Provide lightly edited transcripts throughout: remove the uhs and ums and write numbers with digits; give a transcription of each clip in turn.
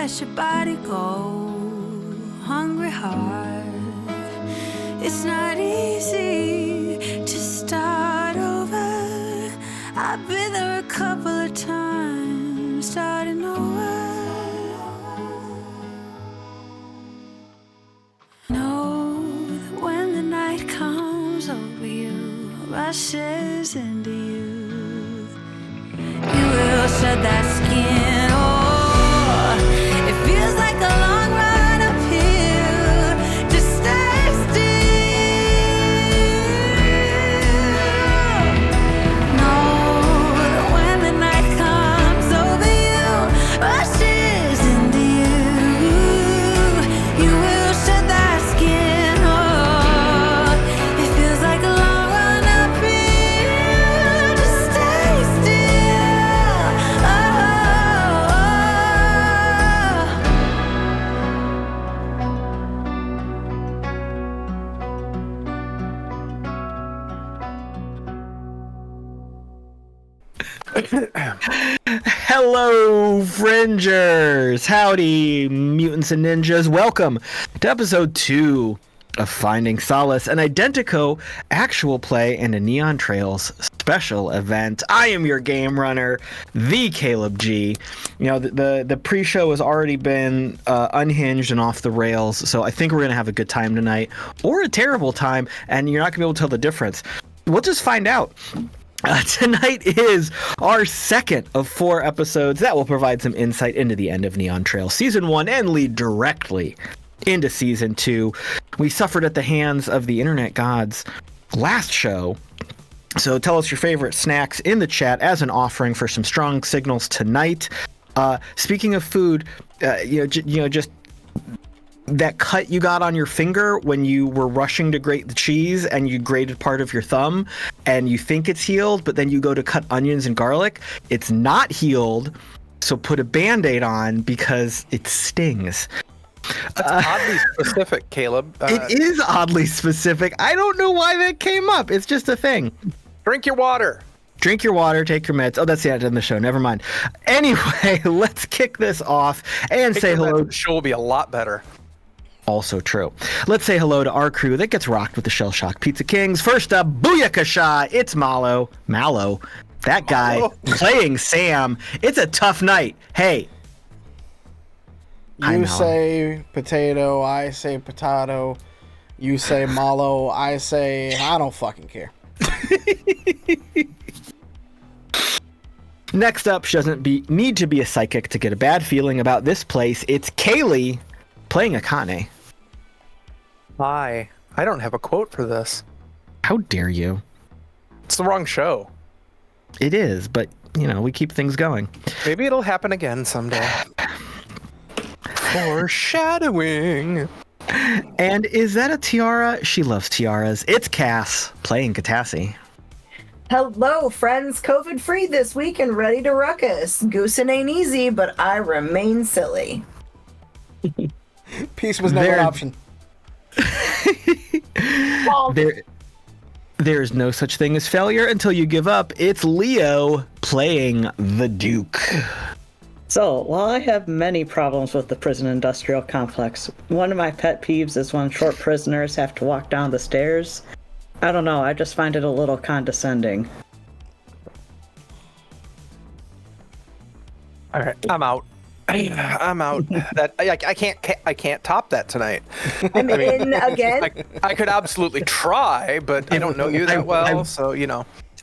let your body go. Hungry heart, it's not easy to start over. I've been there a couple of times, starting over. Know that when the night comes over you, rushes into you, you will shed that skin. Oh, it feels like a long ride uphill. Just stay still. Know that when the night comes over you, rushes into you, you will shed that skin. Oh, it feels like a long run uphill. Just stay still. Oh. Hello, Fringers! Howdy, mutants and ninjas. Welcome to episode 2 of Finding Solace, an Identico actual play and a Neon Trails special event. I am your game runner, the Caleb G. You know, the pre-show has already been unhinged and off the rails, so I think we're going to have a good time tonight, or a terrible time, and you're not going to be able to tell the difference. We'll just find out. Tonight is our second of 4 episodes that will provide some insight into the end of Neon Trail Season 1 and lead directly into Season 2. We suffered at the hands of the internet gods last show, so tell us your favorite snacks in the chat as an offering for some strong signals tonight. Speaking of food, just that cut you got on your finger when you were rushing to grate the cheese and you grated part of your thumb and you think it's healed, but then you go to cut onions and garlic. It's not healed, so put a Band-Aid on because it stings. That's oddly specific, Caleb. It is oddly specific. I don't know why that came up. It's just a thing. Drink your water. Drink your water, take your meds. Oh, that's the end of the show. Never mind. Anyway, let's kick this off and say hello. The show will be a lot better. Also true. Let's say hello to our crew that gets rocked with the Shell Shock Pizza Kings. First up, Booyakasha, it's Mallo, that guy playing Sam. It's a tough night. Hey. You say potato, I say potato. You say Mallo, I say I don't fucking care. Next up, she doesn't need to be a psychic to get a bad feeling about this place. It's Kaylee playing Akane. Hi. I don't have a quote for this. How dare you? It's the wrong show. It is, but, we keep things going. Maybe it'll happen again someday. Foreshadowing. And is that a tiara? She loves tiaras. It's Cass playing Catassie. Hello, friends. COVID-free this week and ready to ruckus. Goosing ain't easy, but I remain silly. Peace was never an option. There's no such thing as failure until you give up. It's Leo playing the Duke. So, while I have many problems with the prison industrial complex, one of my pet peeves is when short prisoners have to walk down the stairs. I don't know, I just find it a little condescending. All right, I'm out. I'm out. That I can't top that tonight. I'm in again. I could absolutely try, but I don't know you that well, so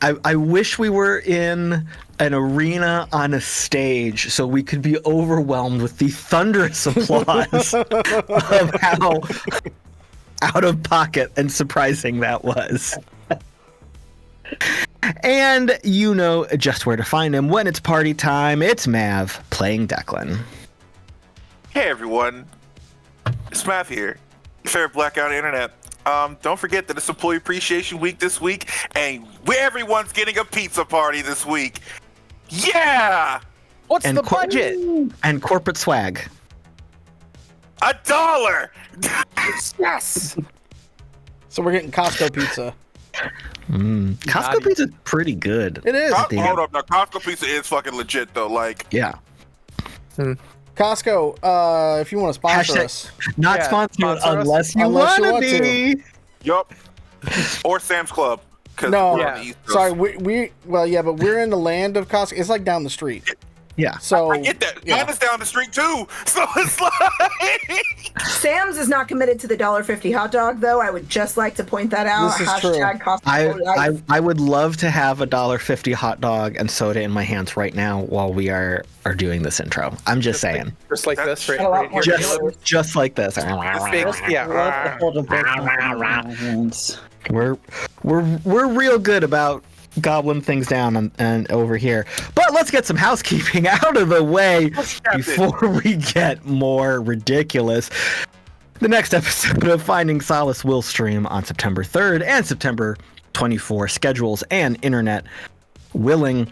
I wish we were in an arena on a stage so we could be overwhelmed with the thunderous applause of how out of pocket and surprising that was. And you know just where to find him when it's party time. It's Mav playing Declan. Hey everyone, it's Mav here, your favorite blackout internet. Don't forget that it's Employee Appreciation Week this week, and everyone's getting a pizza party this week. Yeah! What's the budget? And corporate swag. $1! Yes! So we're getting Costco pizza. Costco pizza's pretty good. It is. Hold up, now Costco pizza is fucking legit though. Like, yeah. Costco Costco, if you want to sponsor Hashtag us. not Yeah, sponsored sponsor us. unless you Unless you want to want be. Yup. Or Sam's Club. 'Cause No, we're on the East Coast. sorry, but we're in the land of Costco. It's like down the street. Yeah. So I get that. yeah. Mine is down the street too. So it's like Sam's is not committed to the $1.50 hot dog, though. I would just like to point that out. This is true. Costco. I would love to have a $1.50 hot dog and soda in my hands right now while we are doing this intro. I'm just saying. Just like this, right, A lot right more here. Just like this. This big, I love to hold a book in my hands. We're real good about gobbling things down and over here. But let's get some housekeeping out of the way before we get more ridiculous. The next episode of Finding Solace will stream on September 3rd and September 24th, schedules and internet willing,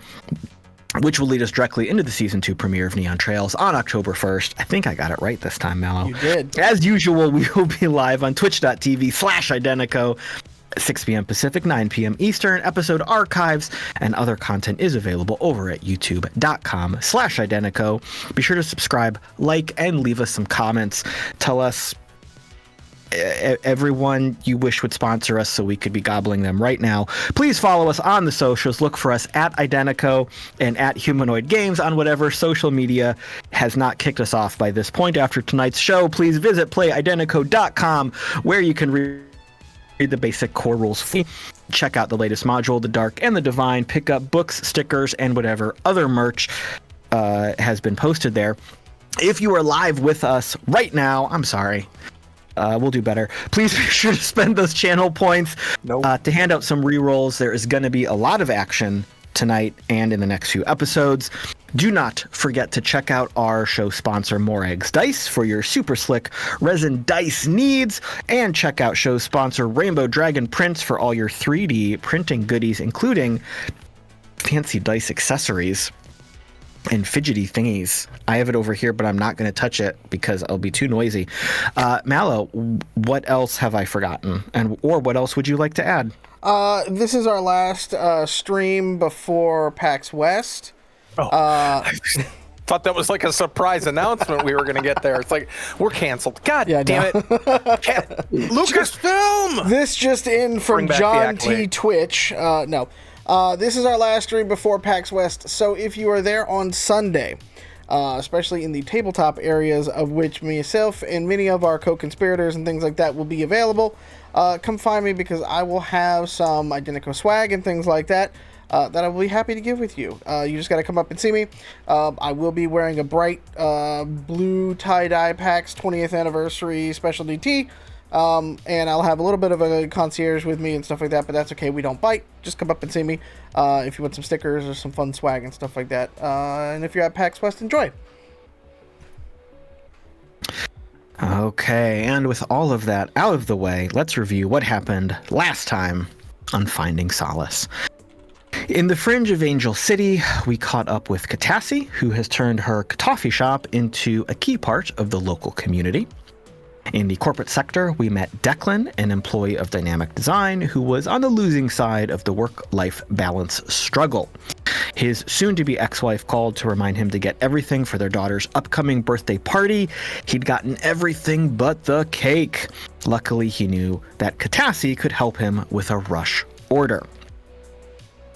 which will lead us directly into the season 2 premiere of Neon Trails on October 1st. I think I got it right this time, Mallo. You did. As usual, we will be live on twitch.tv/Identico. 6 p.m. Pacific, 9 p.m. Eastern. Episode archives and other content is available over at youtube.com/Identico. Be sure to subscribe, like, and leave us some comments. Tell us everyone you wish would sponsor us so we could be gobbling them right now. Please follow us on the socials. Look for us at Identico and at Humanoid Games on whatever social media has not kicked us off by this point. After tonight's show, please visit playidentico.com where you can read the basic core rules free. Check out the latest module, The Dark and the Divine. Pick up books, stickers, and whatever other merch has been posted there. If you are live with us right now, I'm sorry. We'll do better. Please be sure to spend those channel points to hand out some rerolls. There is going to be a lot of action tonight and in the next few episodes. Do not forget to check out our show sponsor, More Eggs Dice, for your super slick resin dice needs, and check out show sponsor Rainbow Dragon Prints for all your 3D printing goodies, including fancy dice accessories and fidgety thingies. I have it over here, but I'm not going to touch it because I'll be too noisy. Mallo, what else have I forgotten? Or what else would you like to add? This is our last stream before PAX West. Thought that was like a surprise announcement we were going to get there. It's like, we're canceled. God Yeah, damn it. Lucasfilm! This just in from Bring back the John T. accolade. Twitch. This is our last stream before PAX West. So if you are there on Sunday, especially in the tabletop areas of which myself and many of our co-conspirators and things like that will be available, come find me because I will have some Identico swag and things like that that I will be happy to give with you. You just got to come up and see me. I will be wearing a bright blue tie-dye PAX 20th anniversary specialty tee. And I'll have a little bit of a concierge with me and stuff like that, but that's okay. We don't bite. Just come up and see me if you want some stickers or some fun swag and stuff like that. And if you're at PAX West, enjoy. Okay, and with all of that out of the way, let's review what happened last time on Finding Solace. In the fringe of Angel City, we caught up with Catassie, who has turned her coffee shop into a key part of the local community. In the corporate sector, we met Declan, an employee of Dynamic Design, who was on the losing side of the work-life balance struggle. His soon-to-be ex-wife called to remind him to get everything for their daughter's upcoming birthday party. He'd gotten everything but the cake. Luckily, he knew that Catassie could help him with a rush order.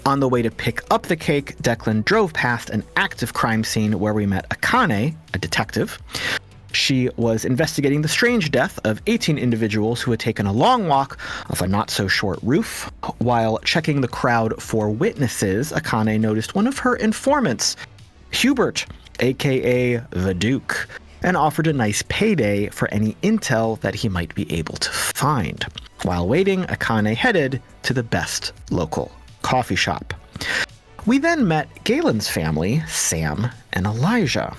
On the way to pick up the cake, Declan drove past an active crime scene where we met Akane, a detective. She was investigating the strange death of 18 individuals who had taken a long walk off a not-so-short roof. While checking the crowd for witnesses, Akane noticed one of her informants, Hubert, a.k.a. the Duke, and offered a nice payday for any intel that he might be able to find. While waiting, Akane headed to the best local coffee shop. We then met Galen's family, Sam and Elijah.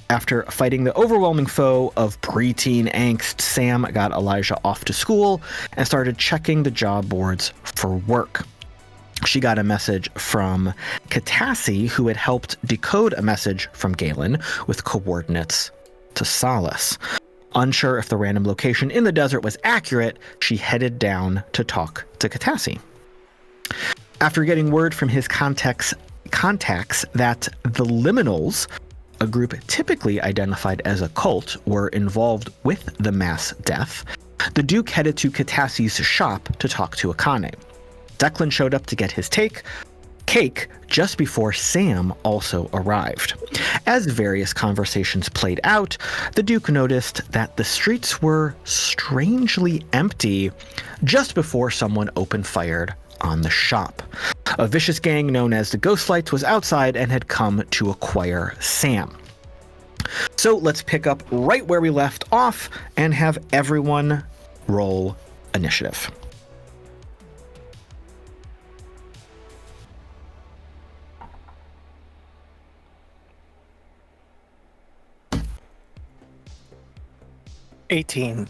After fighting the overwhelming foe of preteen angst, Sam got Elijah off to school and started checking the job boards for work. She got a message from Catassie, who had helped decode a message from Galen with coordinates to Solace. Unsure if the random location in the desert was accurate, she headed down to talk to Catassie. After getting word from his contacts that the liminals a group typically identified as a cult, were involved with the mass death, the Duke headed to Catassie's shop to talk to Akane. Declan showed up to get his cake just before Sam also arrived. As various conversations played out, the Duke noticed that the streets were strangely empty just before someone opened fire on the shop. A vicious gang known as the Ghostlights was outside and had come to acquire Sam. So let's pick up right where we left off and have everyone roll initiative. $18.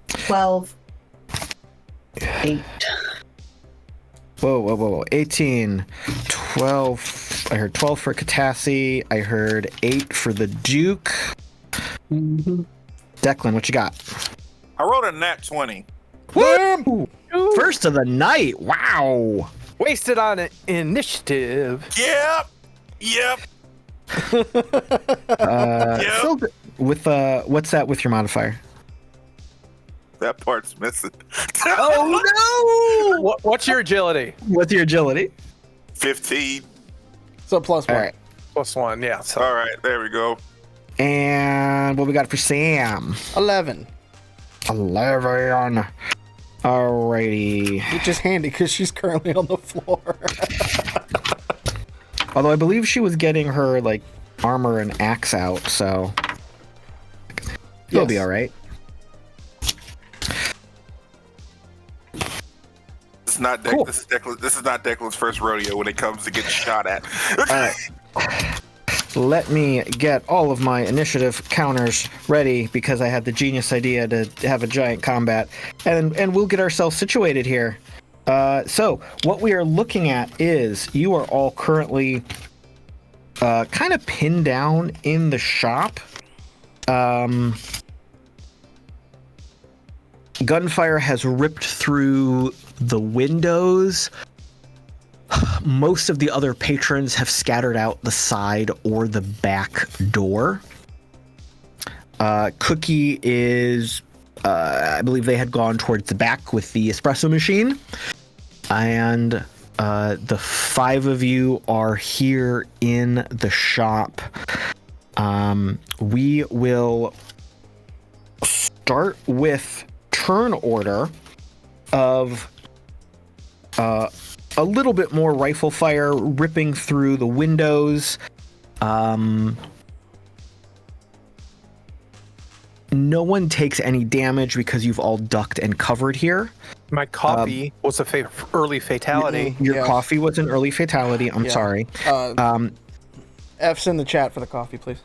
12. 8. Whoa. 18, 12. I heard 12 for Catassie. I heard 8 for the Duke. Declan, what you got? I rolled a nat 20. Woo! First of the night. Wow. Wasted on an initiative. Yep. Still good. With what's that with your modifier? That part's missing. Oh no! What's your agility? What's your agility? 15. So plus All one. right. +1, yeah. So All right, there we go. And what we got for Sam? 11. 11. Alrighty. Which is handy because she's currently on the floor. Although I believe she was getting her like armor and axe out, so you'll be all right. This is not Cool. this is not Declan's first rodeo when it comes to getting shot at. All right. Let me get all of my initiative counters ready because I had the genius idea to have a giant combat, and we'll get ourselves situated here. So what we are looking at is you are all currently kind of pinned down in the shop. Gunfire has ripped through the windows. Most of the other patrons have scattered out the side or the back door. Cookie is, I believe they had gone towards the back with the espresso machine. And the 5 of you are here in the shop. We will start with turn order of a little bit more rifle fire ripping through the windows. No one takes any damage because you've all ducked and covered here. my coffee was a early fatality. Your coffee was an early fatality. I'm sorry. F's in the chat for the coffee, please.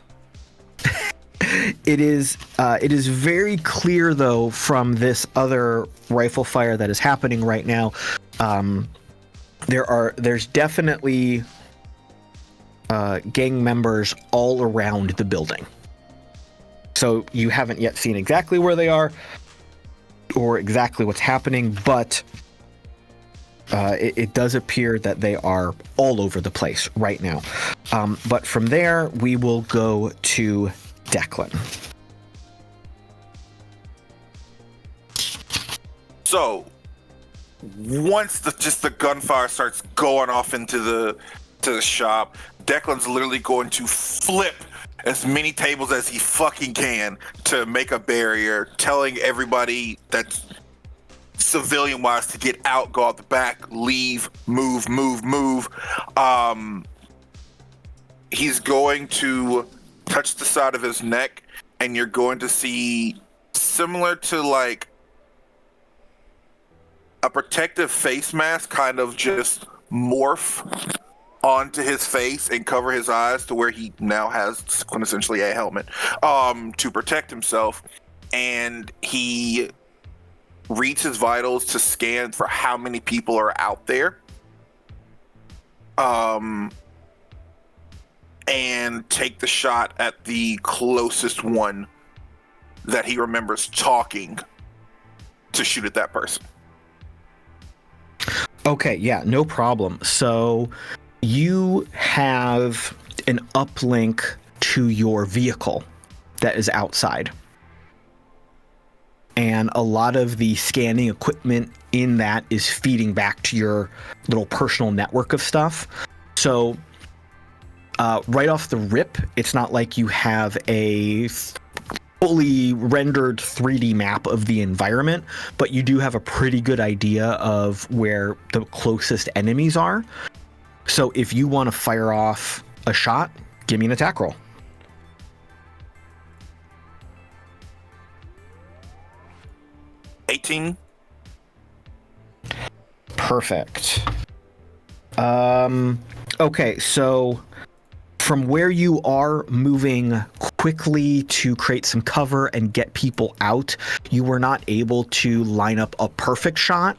It is very clear though from this other rifle fire that is happening right now. There's definitely gang members all around the building. So you haven't yet seen exactly where they are or exactly what's happening, but it does appear that they are all over the place right now. But from there, we will go to Declan. So once the gunfire starts going off into the shop, Declan's literally going to flip as many tables as he fucking can to make a barrier, telling everybody that's civilian wise to get out, go out the back, leave, move. He's going to touch the side of his neck, and you're going to see, similar to like a protective face mask, kind of just morph onto his face and cover his eyes to where he now has quintessentially a helmet to protect himself. And he reads his vitals to scan for how many people are out there. And take the shot at the closest one that he remembers talking to shoot at that person. Okay, yeah, no problem. So you have an uplink to your vehicle that is outside. And a lot of the scanning equipment in that is feeding back to your little personal network of stuff. So right off the rip, it's not like you have a fully rendered 3D map of the environment, but you do have a pretty good idea of where the closest enemies are. So if you want to fire off a shot, give me an attack roll. $18. Perfect. Okay, so from where you are moving quickly to create some cover and get people out, you were not able to line up a perfect shot.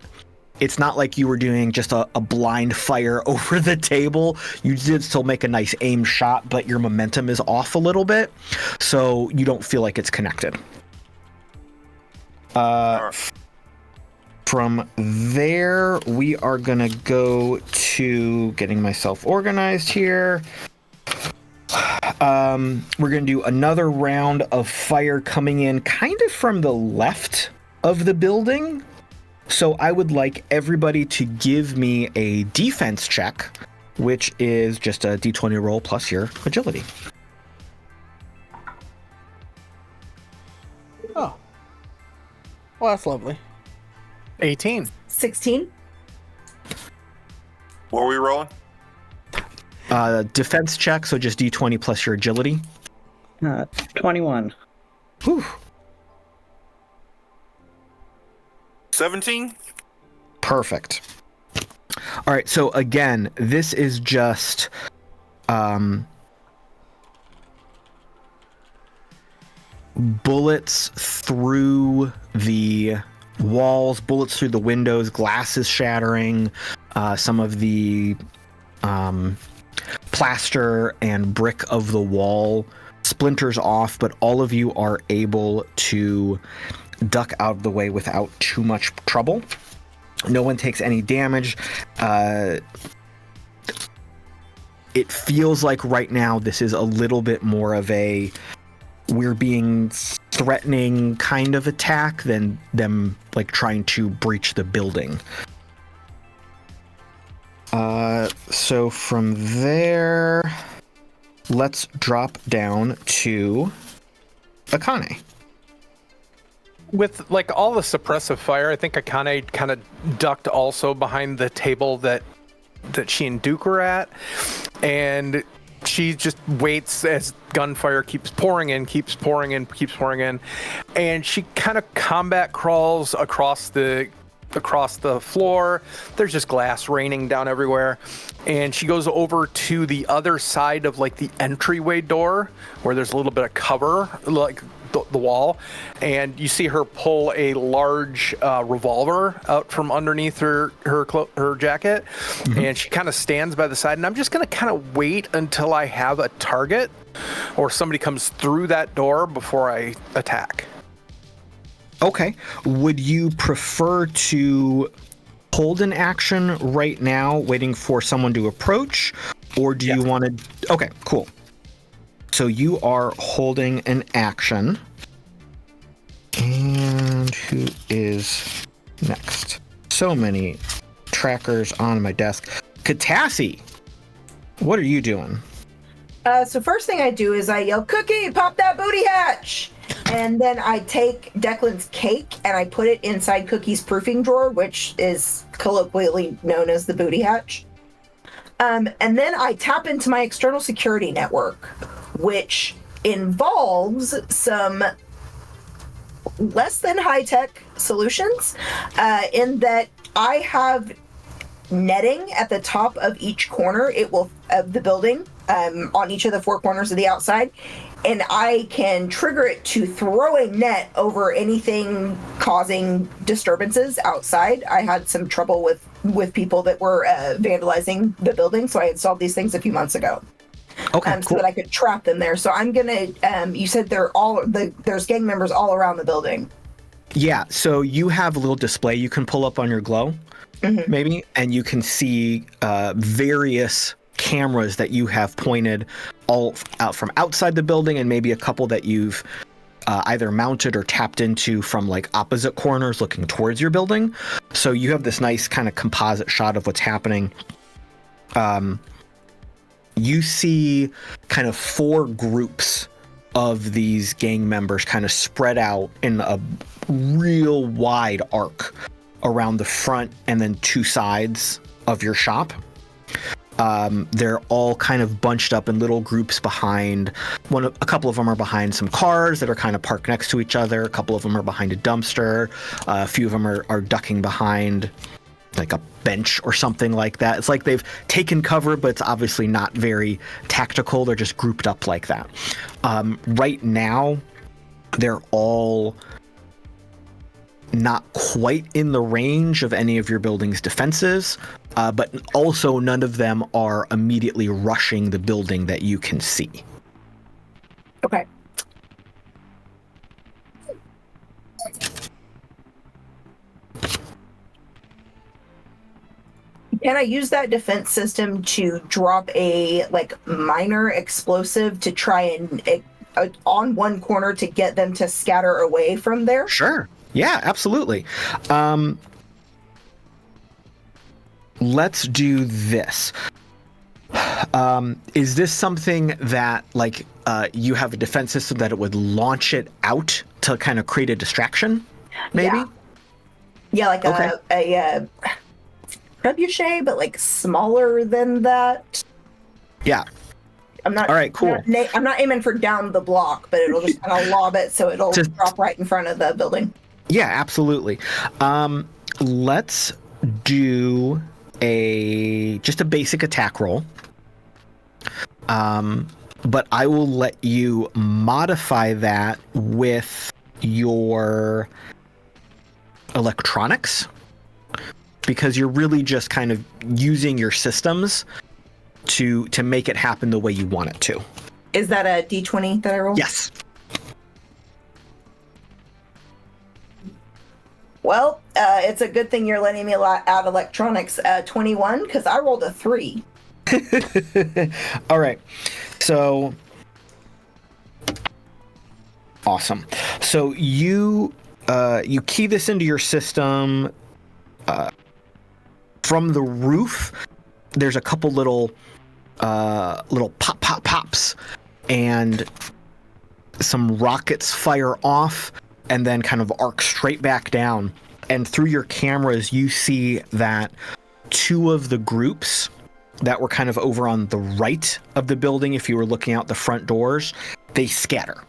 It's not like you were doing just a blind fire over the table. You did still make a nice aim shot, but your momentum is off a little bit, so you don't feel like it's connected. From there, we are gonna go to getting myself organized here. We're gonna do another round of fire coming in kind of from the left of the building. So I would like everybody to give me a defense check, which is just a d20 roll plus your agility. Oh. Well, that's lovely. 18. 16. What are we rolling? Defense check, so just d20 plus your agility. 21. Whew. 17. Perfect. All right, so again, this is just bullets through the walls, bullets through the windows, glasses shattering, some of the plaster and brick of the wall splinters off, but all of you are able to duck out of the way without too much trouble. No one takes any damage. It feels like right now this is a little bit more of a we're being threatening kind of attack than them like trying to breach the building. So from there, let's drop down to Akane. With like all the suppressive fire, I think Akane kind of ducked also behind the table that she and Duke were at, and she just waits as gunfire keeps pouring in, and she kind of combat crawls across the floor. There's just glass raining down everywhere, and she goes over to the other side of like the entryway door where there's a little bit of cover, like the wall, and you see her pull a large revolver out from underneath her jacket, and she kind of stands by the side, and I'm just going to kind of wait until I have a target or somebody comes through that door before I attack. Okay. Would you prefer to hold an action right now, waiting for someone to approach, or do you want to... Okay, cool. So you are holding an action. And who is next? So many trackers on my desk. Catassie, what are you doing? So first thing I do is I yell, "Cookie, pop that booty hatch!" And then I take Declan's cake and I put it inside Cookie's proofing drawer, which is colloquially known as the booty hatch. And then I tap into my external security network, which involves some less than high-tech solutions, in that I have netting at the top of each corner of the building, on each of the four corners of the outside, and I can trigger it to throw a net over anything causing disturbances outside. I had some trouble with people that were vandalizing the building, so I installed these things a few months ago. Okay, So cool. that I could trap them there. So I'm gonna. You said there's gang members all around the building. Yeah, so you have a little display you can pull up on your glow, maybe, and you can see various cameras that you have pointed all out from outside the building, and maybe a couple that you've either mounted or tapped into from like opposite corners looking towards your building. So you have this nice kind of composite shot of what's happening. You see kind of 4 groups of these gang members kind of spread out in a real wide arc around the front and then 2 sides of your shop. They're all kind of bunched up in little groups behind a couple of them are behind some cars that are kind of parked next to each other. A couple of them are behind a dumpster. A few of them are ducking behind like a bench or something like that. It's like they've taken cover, but it's obviously not very tactical. They're just grouped up like that. Right now, they're all not quite in the range of any of your building's defenses, but also none of them are immediately rushing the building that you can see. Okay. Can I use that defense system to drop a like minor explosive to try and on one corner to get them to scatter away from there? Sure. Yeah, absolutely. Let's do this. Is this something that like you have a defense system that it would launch it out to kind of create a distraction? Maybe? Yeah, like a trebuchet, but like smaller than that. Yeah. I'm not. All right, cool. I'm not aiming for down the block, but it'll just kind of lob it so it'll drop right in front of the building. Yeah, absolutely. Let's do just a basic attack roll. But I will let you modify that with your electronics, because you're really just kind of using your systems to make it happen the way you want it to. Is that a D20 that I roll? Yes. Well, it's a good thing you're letting me add electronics. 21, because I rolled a 3. All right. So, awesome. So you key this into your system. From the roof, there's a couple little pops, and some rockets fire off and then kind of arc straight back down. And through your cameras, you see that 2 of the groups that were kind of over on the right of the building, if you were looking out the front doors, they scatter.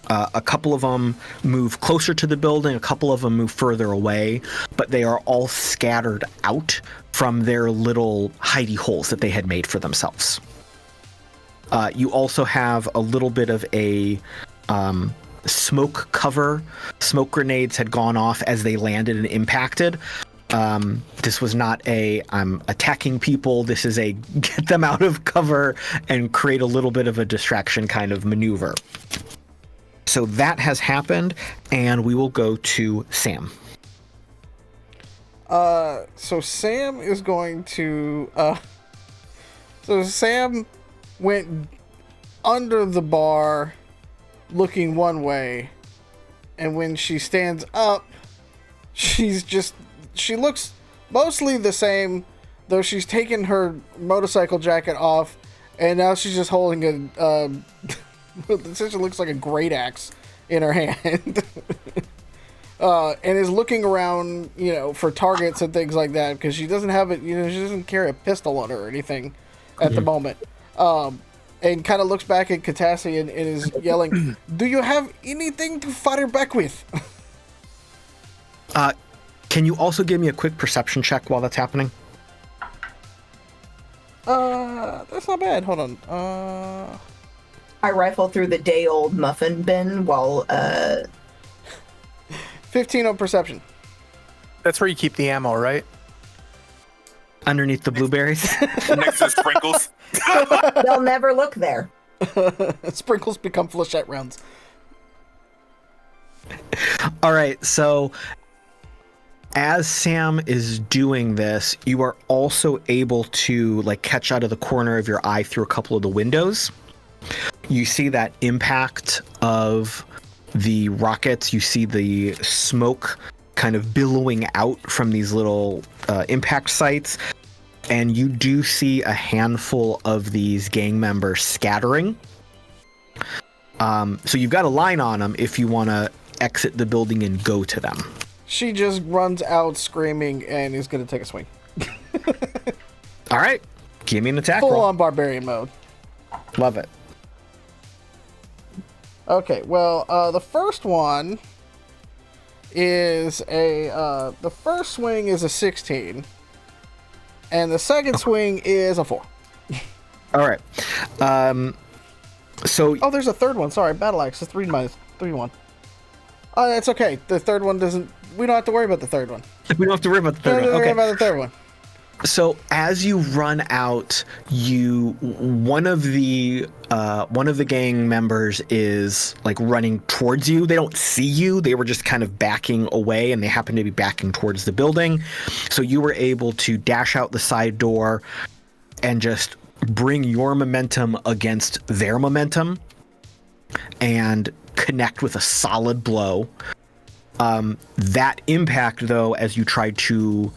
A couple of them move closer to the building, a couple of them move further away, but they are all scattered out from their little hidey holes that they had made for themselves. You also have a little bit of a smoke cover. Smoke grenades had gone off as they landed and impacted. This was not I'm attacking people. This is a get them out of cover and create a little bit of a distraction kind of maneuver. So that has happened, and we will go to Sam. So Sam is going to... So Sam went under the bar looking one way, and when she stands up, she looks mostly the same, though she's taken her motorcycle jacket off, and now she's just holding a... it essentially looks like a great axe in her hand. And is looking around, for targets and things like that, because she doesn't have it, she doesn't carry a pistol on her or anything at the moment. And kind of looks back at Catassie and is yelling, "Do you have anything to fire back with?" Can you also give me a quick perception check while that's happening? That's not bad. Hold on. I rifle through the day-old muffin bin while 15 on perception. That's where you keep the ammo, right? Underneath the blueberries? Next to sprinkles. they'll never look there. Sprinkles become flechette rounds. All right, so as Sam is doing this, you are also able to like catch out of the corner of your eye through a couple of the windows. You see that impact of the rockets. You see the smoke kind of billowing out from these little impact sites. And you do see a handful of these gang members scattering. So you've got a line on them if you want to exit the building and go to them. She just runs out screaming and is going to take a swing. All right. Give me an attack Full roll. on barbarian mode. Love it. Okay, well, the first one is the first swing is a 16, and the second swing is a 4. All right. So Oh, there's a third one. Sorry, battle axe is 3-1. Oh, that's okay. The third one doesn't. We don't have to worry about the third one. we don't have to worry about the third one. Worry Okay. about the third one. So as you run out, one of the gang members is like running towards you. They don't see you. They were just kind of backing away, and they happen to be backing towards the building. So you were able to dash out the side door and just bring your momentum against their momentum and connect with a solid blow. That impact, though, as you tried to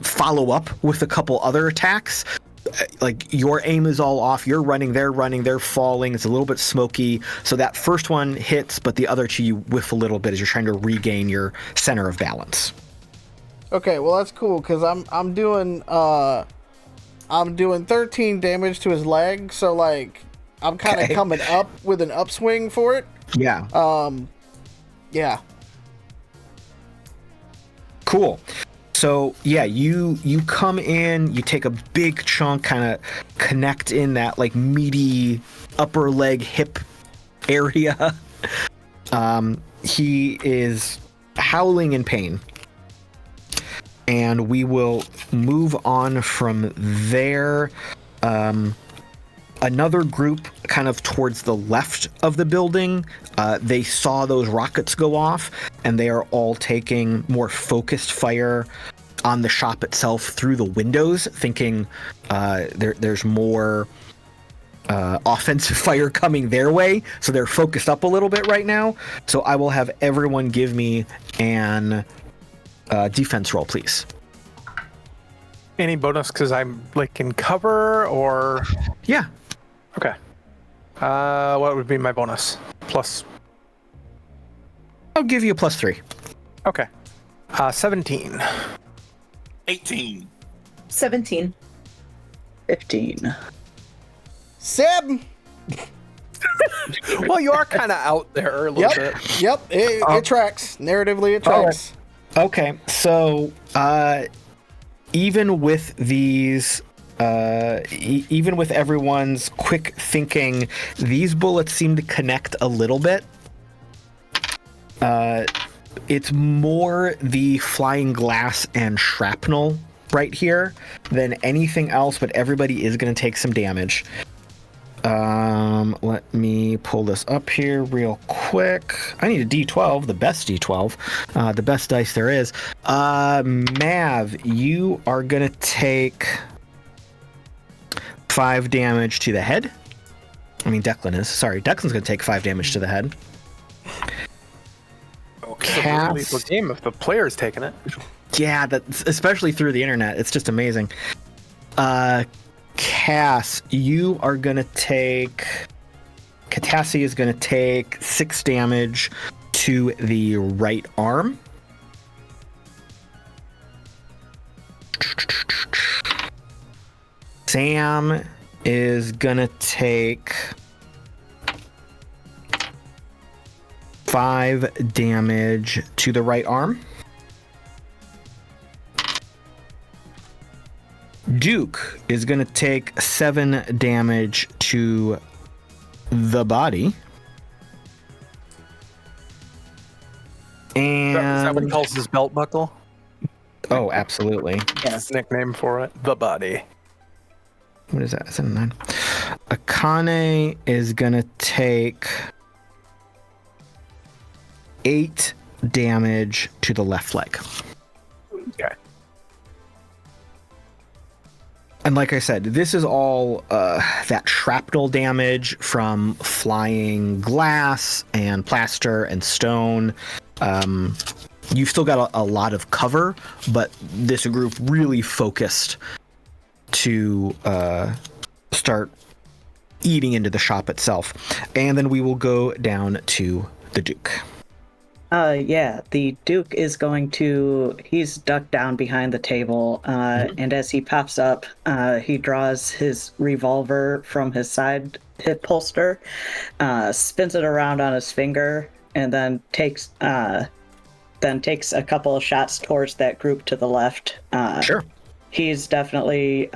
follow up with a couple other attacks, like your aim is all off. You're running, they're falling. It's a little bit smoky. So that first one hits, but the other two you whiff a little bit as you're trying to regain your center of balance. Okay, well that's cool because I'm doing 13 damage to his leg, so like I'm kind of coming up with an upswing for it. Yeah. Yeah. Cool. So yeah, you come in, you take a big chunk, kind of connect in that like meaty upper leg hip area. He is howling in pain. And we will move on from there. Another group kind of towards the left of the building, they saw those rockets go off, and they are all taking more focused fire on the shop itself through the windows, thinking there's more offensive fire coming their way, so they're focused up a little bit right now. So I will have everyone give me an defense roll, please. Any bonus because I'm like in cover or? Yeah. Okay. What would be my bonus? Plus. I'll give you a +3. Okay. 17. 18. 17. 15. 7. Well, you are kind of out there a little bit. Yep. It tracks. Narratively, it tracks. Okay, so even with these, even with everyone's quick thinking, these bullets seem to connect a little bit. It's more the flying glass and shrapnel right here than anything else, but everybody is going to take some damage. Let me pull this up here real quick. I need a D12, the best D12, the best dice there is. Mav, you are gonna take 5 damage to the head. I mean, Declan is. Sorry, Declan's gonna take 5 damage to the head. It's a really lethal game if the player's taking it. Yeah, that's especially through the internet. It's just amazing. Cass, you are gonna take. Catassie is gonna take 6 damage to the right arm. Sam is gonna take 5 damage to the right arm. Duke is going to take 7 damage to the body. And Is that what he calls his belt buckle? Oh, absolutely. His nickname for it. The body. What is that? Is that a 9? Akane is going to take 8 damage to the left leg. Okay. And like I said, this is all that shrapnel damage from flying glass and plaster and stone. You've still got a lot of cover, but this group really focused to start eating into the shop itself. And then we will go down to the Duke. Yeah, the Duke is he's ducked down behind the table, and as he pops up, he draws his revolver from his side hip holster, spins it around on his finger, and then takes a couple of shots towards that group to the left. Sure. He's definitely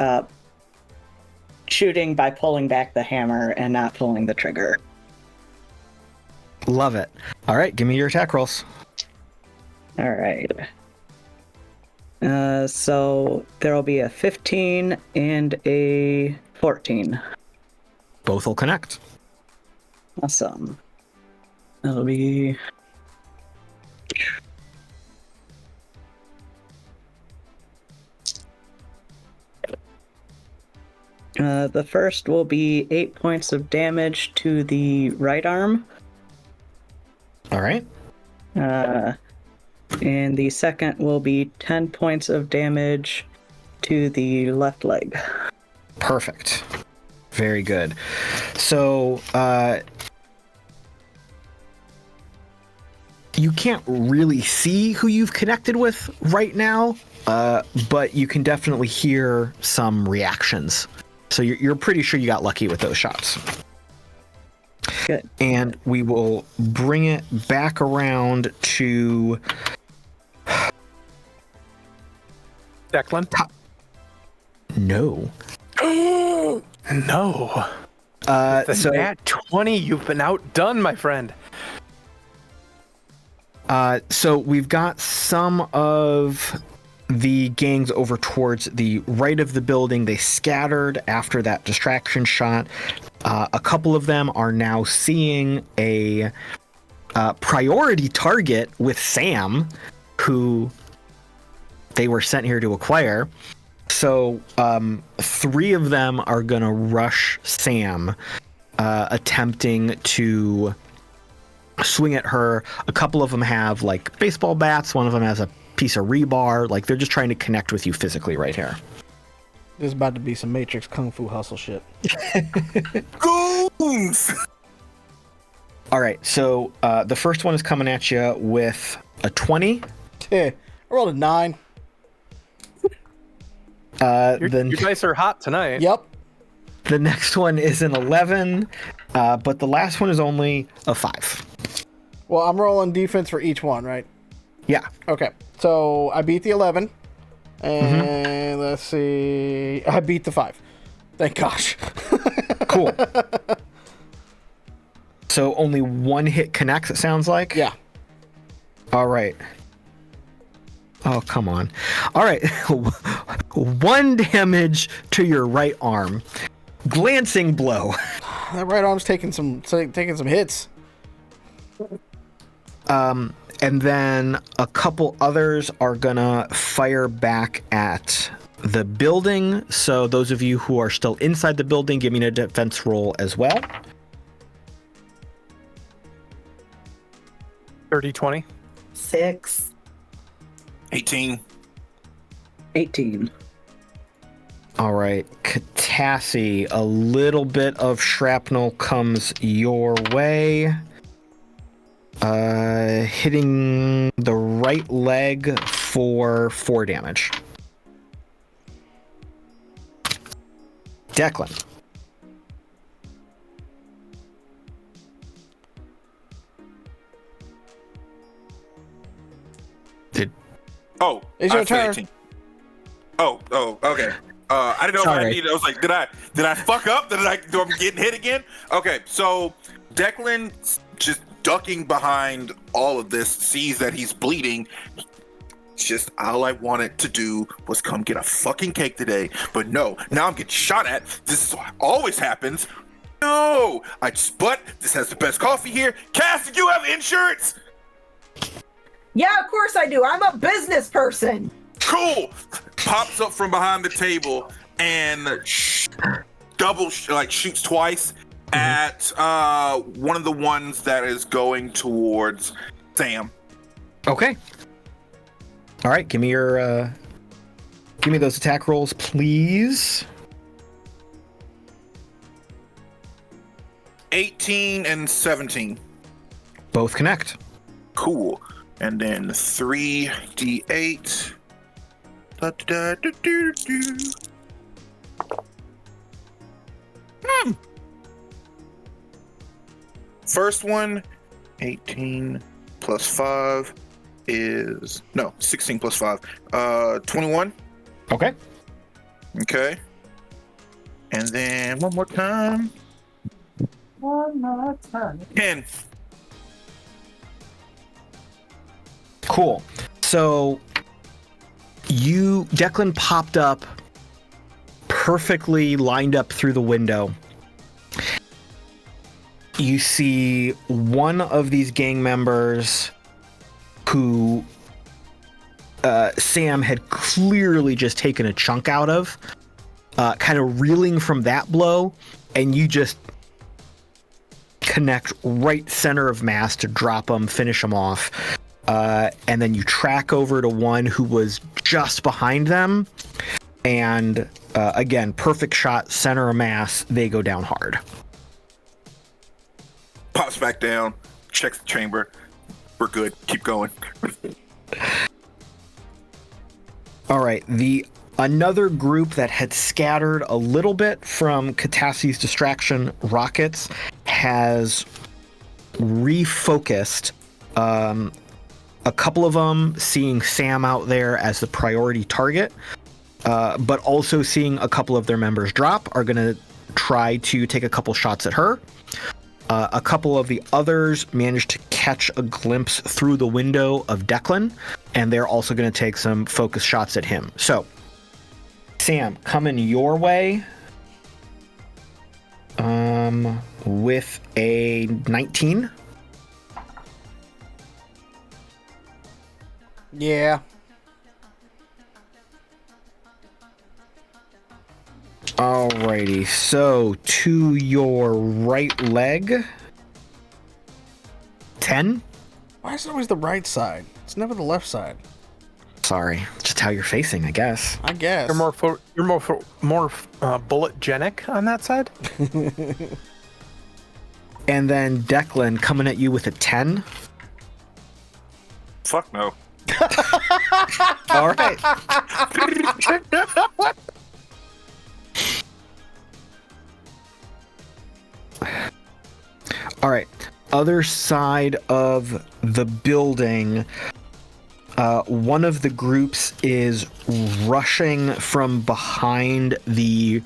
shooting by pulling back the hammer and not pulling the trigger. Love it. All right, give me your attack rolls. All right. So there will be a 15 and a 14. Both will connect. Awesome. That'll be... the first will be 8 points of damage to the right arm. All right. And the second will be 10 points of damage to the left leg. Perfect. Very good. So, you can't really see who you've connected with right now, but you can definitely hear some reactions. So you're pretty sure you got lucky with those shots. Good. And we will bring it back around to Declan? No. No. So Nat 20, you've been outdone, my friend. So we've got some of the gangs over towards the right of the building. They scattered after that distraction shot. A couple of them are now seeing a priority target with Sam, who they were sent here to acquire. So 3 of them are going to rush Sam, attempting to swing at her. A couple of them have like baseball bats. One of them has a piece of rebar. Like, they're just trying to connect with you physically right here. There's about to be some Matrix Kung Fu hustle shit. Goons! All right, so the first one is coming at you with a 20. I rolled a 9. Your dice are hot tonight. Yep. The next one is an 11, but the last one is only a 5. Well, I'm rolling defense for each one, right? Yeah. Okay. So I beat the 11. And let's see. I beat the 5. Thank gosh. Cool. So only one hit connects, it sounds like? Yeah. All right. Oh, come on. All right. 1 damage to your right arm. Glancing blow. That right arm's taking some hits. And then a couple others are gonna fire back at the building. So those of you who are still inside the building, give me a defense roll as well. 30, 20. 6. 18. 18. All right, Catassie, a little bit of shrapnel comes your way. Hitting the right leg for 4 damage. Declan. Oh, It's your I said turn. 18. Oh, okay. I didn't know if I Sorry. needed. I was like, did I fuck up? Do I'm getting hit again? Okay, so Declan just ducking behind all of this, sees that he's bleeding. Just all I wanted to do was come get a fucking cake today, but no. Now I'm getting shot at. This is what always happens. No, but this has the best coffee here. Cassie, you have insurance. Yeah, of course I do. I'm a business person. Cool. Pops up from behind the table and shoots twice at one of the ones that is going towards Sam. Okay. All right, give me those attack rolls, please. 18 and 17. Both connect. Cool. And then 3d8. First one, 18 plus 5 is... No, 16 plus 5. 21. Okay. Okay. And then one more time. 10. Cool. So Declan popped up perfectly lined up through the window. You see one of these gang members who Sam had clearly just taken a chunk out of, kind of reeling from that blow, and you just connect right center of mass to drop him, finish him off. And then you track over to one who was just behind them. And again, perfect shot, center of mass. They go down hard. Pops back down, checks the chamber. We're good. Keep going. All right. Another group that had scattered a little bit from Catassie's distraction rockets has refocused. A couple of them seeing Sam out there as the priority target, but also seeing a couple of their members drop, are going to try to take a couple shots at her. A couple of the others managed to catch a glimpse through the window of Declan, and they're also going to take some focus shots at him. So, Sam, coming your way with a 19. Yeah. Alrighty, so to your right leg, 10. Why is it always the right side? It's never the left side. Sorry, just how you're facing, I guess. I guess. You're more bullet-genic on that side. And then Declan coming at you with a 10. Fuck no. All right. All right. Other side of the building, one of the groups is rushing from behind the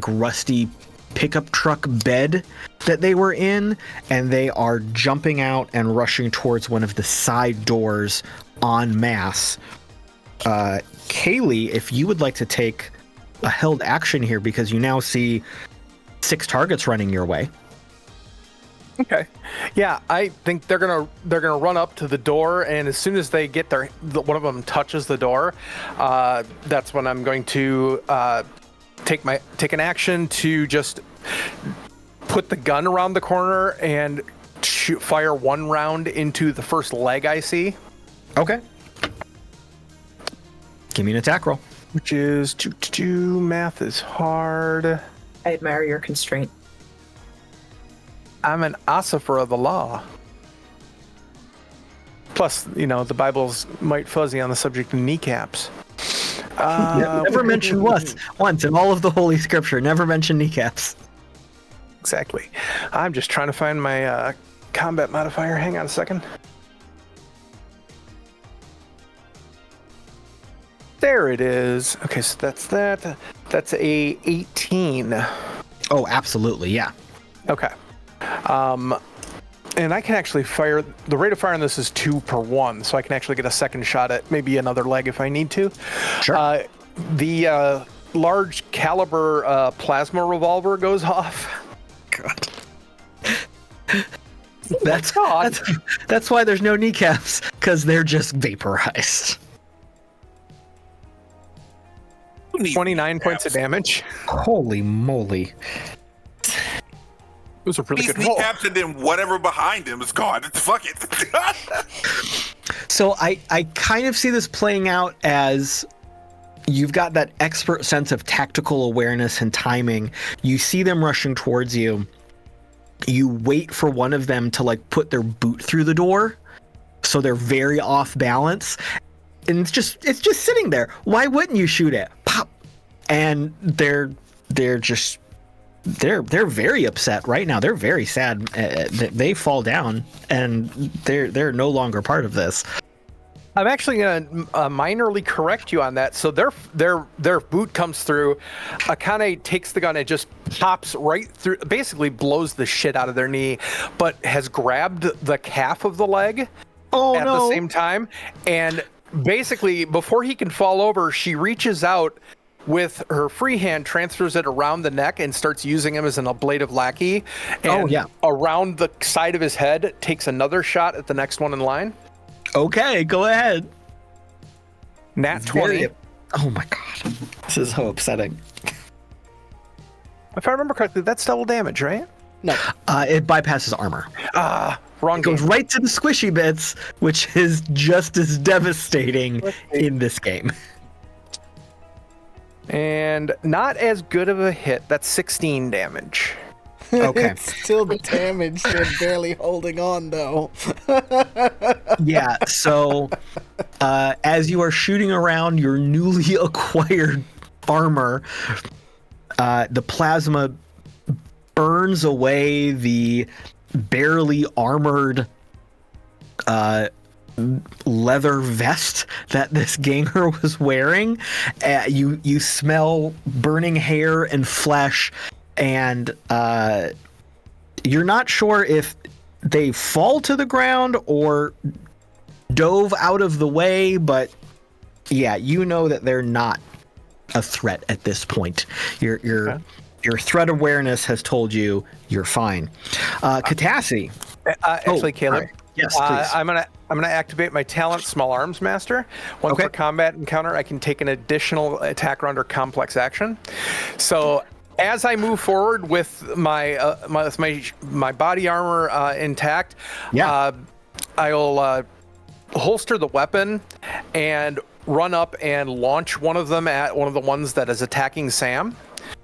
rusty pickup truck bed that they were in, and they are jumping out and rushing towards one of the side doors en masse. Kaylee, if you would like to take a held action here, because you now see 6 targets running your way. Okay. Yeah, I think they're gonna run up to the door, and as soon as they get one of them touches the door, that's when I'm going to take an action to just put the gun around the corner and fire one round into the first leg I see. Okay. Give me an attack roll. Which is 2. Math is hard. I admire your constraint. I'm an ossifer of the law. Plus, the Bible's might fuzzy on the subject of kneecaps. Never mentioned once in all of the Holy Scripture. Never mentioned kneecaps. Exactly. I'm just trying to find my combat modifier. Hang on a second. There it is. Okay, so that's that. That's a 18. Oh, absolutely, yeah. Okay. And I can actually fire, the rate of fire on this is 2 per 1, so I can actually get a second shot at maybe another leg if I need to. Sure. The large caliber plasma revolver goes off. God. That's why there's no kneecaps, because they're just vaporized. 29 points of damage. Holy moly. It was a really He's good roll. kneecaps and then whatever behind him is gone. Fuck it. So I kind of see this playing out as you've got that expert sense of tactical awareness and timing. You see them rushing towards you. You wait for one of them to like put their boot through the door, so they're very off balance, and it's just sitting there. Why wouldn't you shoot it? Pop, and they're very upset right now. They're very sad. They fall down, and they're no longer part of this. I'm actually going to minorly correct you on that. So their boot comes through. Akane takes the gun and just pops right through, basically blows the shit out of their knee, but has grabbed the calf of the leg at the same time. And basically, before he can fall over, she reaches out with her free hand, transfers it around the neck, and starts using him as an ablative lackey. And around the side of his head, takes another shot at the next one in line. Okay, go ahead. Nat 20. Oh my god. This is so upsetting. If I remember correctly, that's double damage, right? No. It bypasses armor. Wrong It goes game. right to the squishy bits, which is just as devastating in this game. And not as good of a hit. That's 16 damage. Okay. It's still damaged and barely holding on, though. Yeah, so as you are shooting around your newly acquired armor, the plasma burns away the barely armored leather vest that this ganger was wearing. You smell burning hair and flesh, and you're not sure if they fall to the ground or dove out of the way, but yeah, you know that they're not a threat at this point. Your threat awareness has told you you're fine. Catassie. Actually, Caleb. Right. Yes, please. I'm gonna activate my talent, Small Arms Master. Once for combat encounter, I can take an additional attack round or complex action. So as I move forward with my my body armor intact, I'll holster the weapon and run up and launch one of them at one of the ones that is attacking Sam,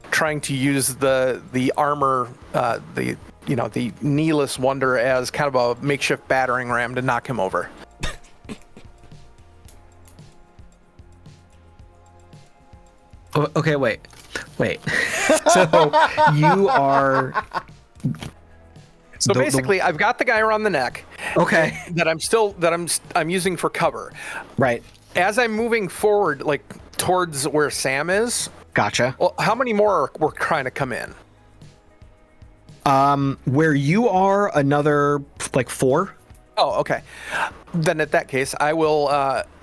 trying to use the armor, the kneeless wonder as kind of a makeshift battering ram to knock him over. Okay, wait. So you are. So basically, I've got the guy around the neck. Okay. That I'm using for cover. Right. As I'm moving forward, like towards where Sam is. Gotcha. Well, how many more were trying to come in? Where you are, another like 4. Oh, okay. Then at that case, I will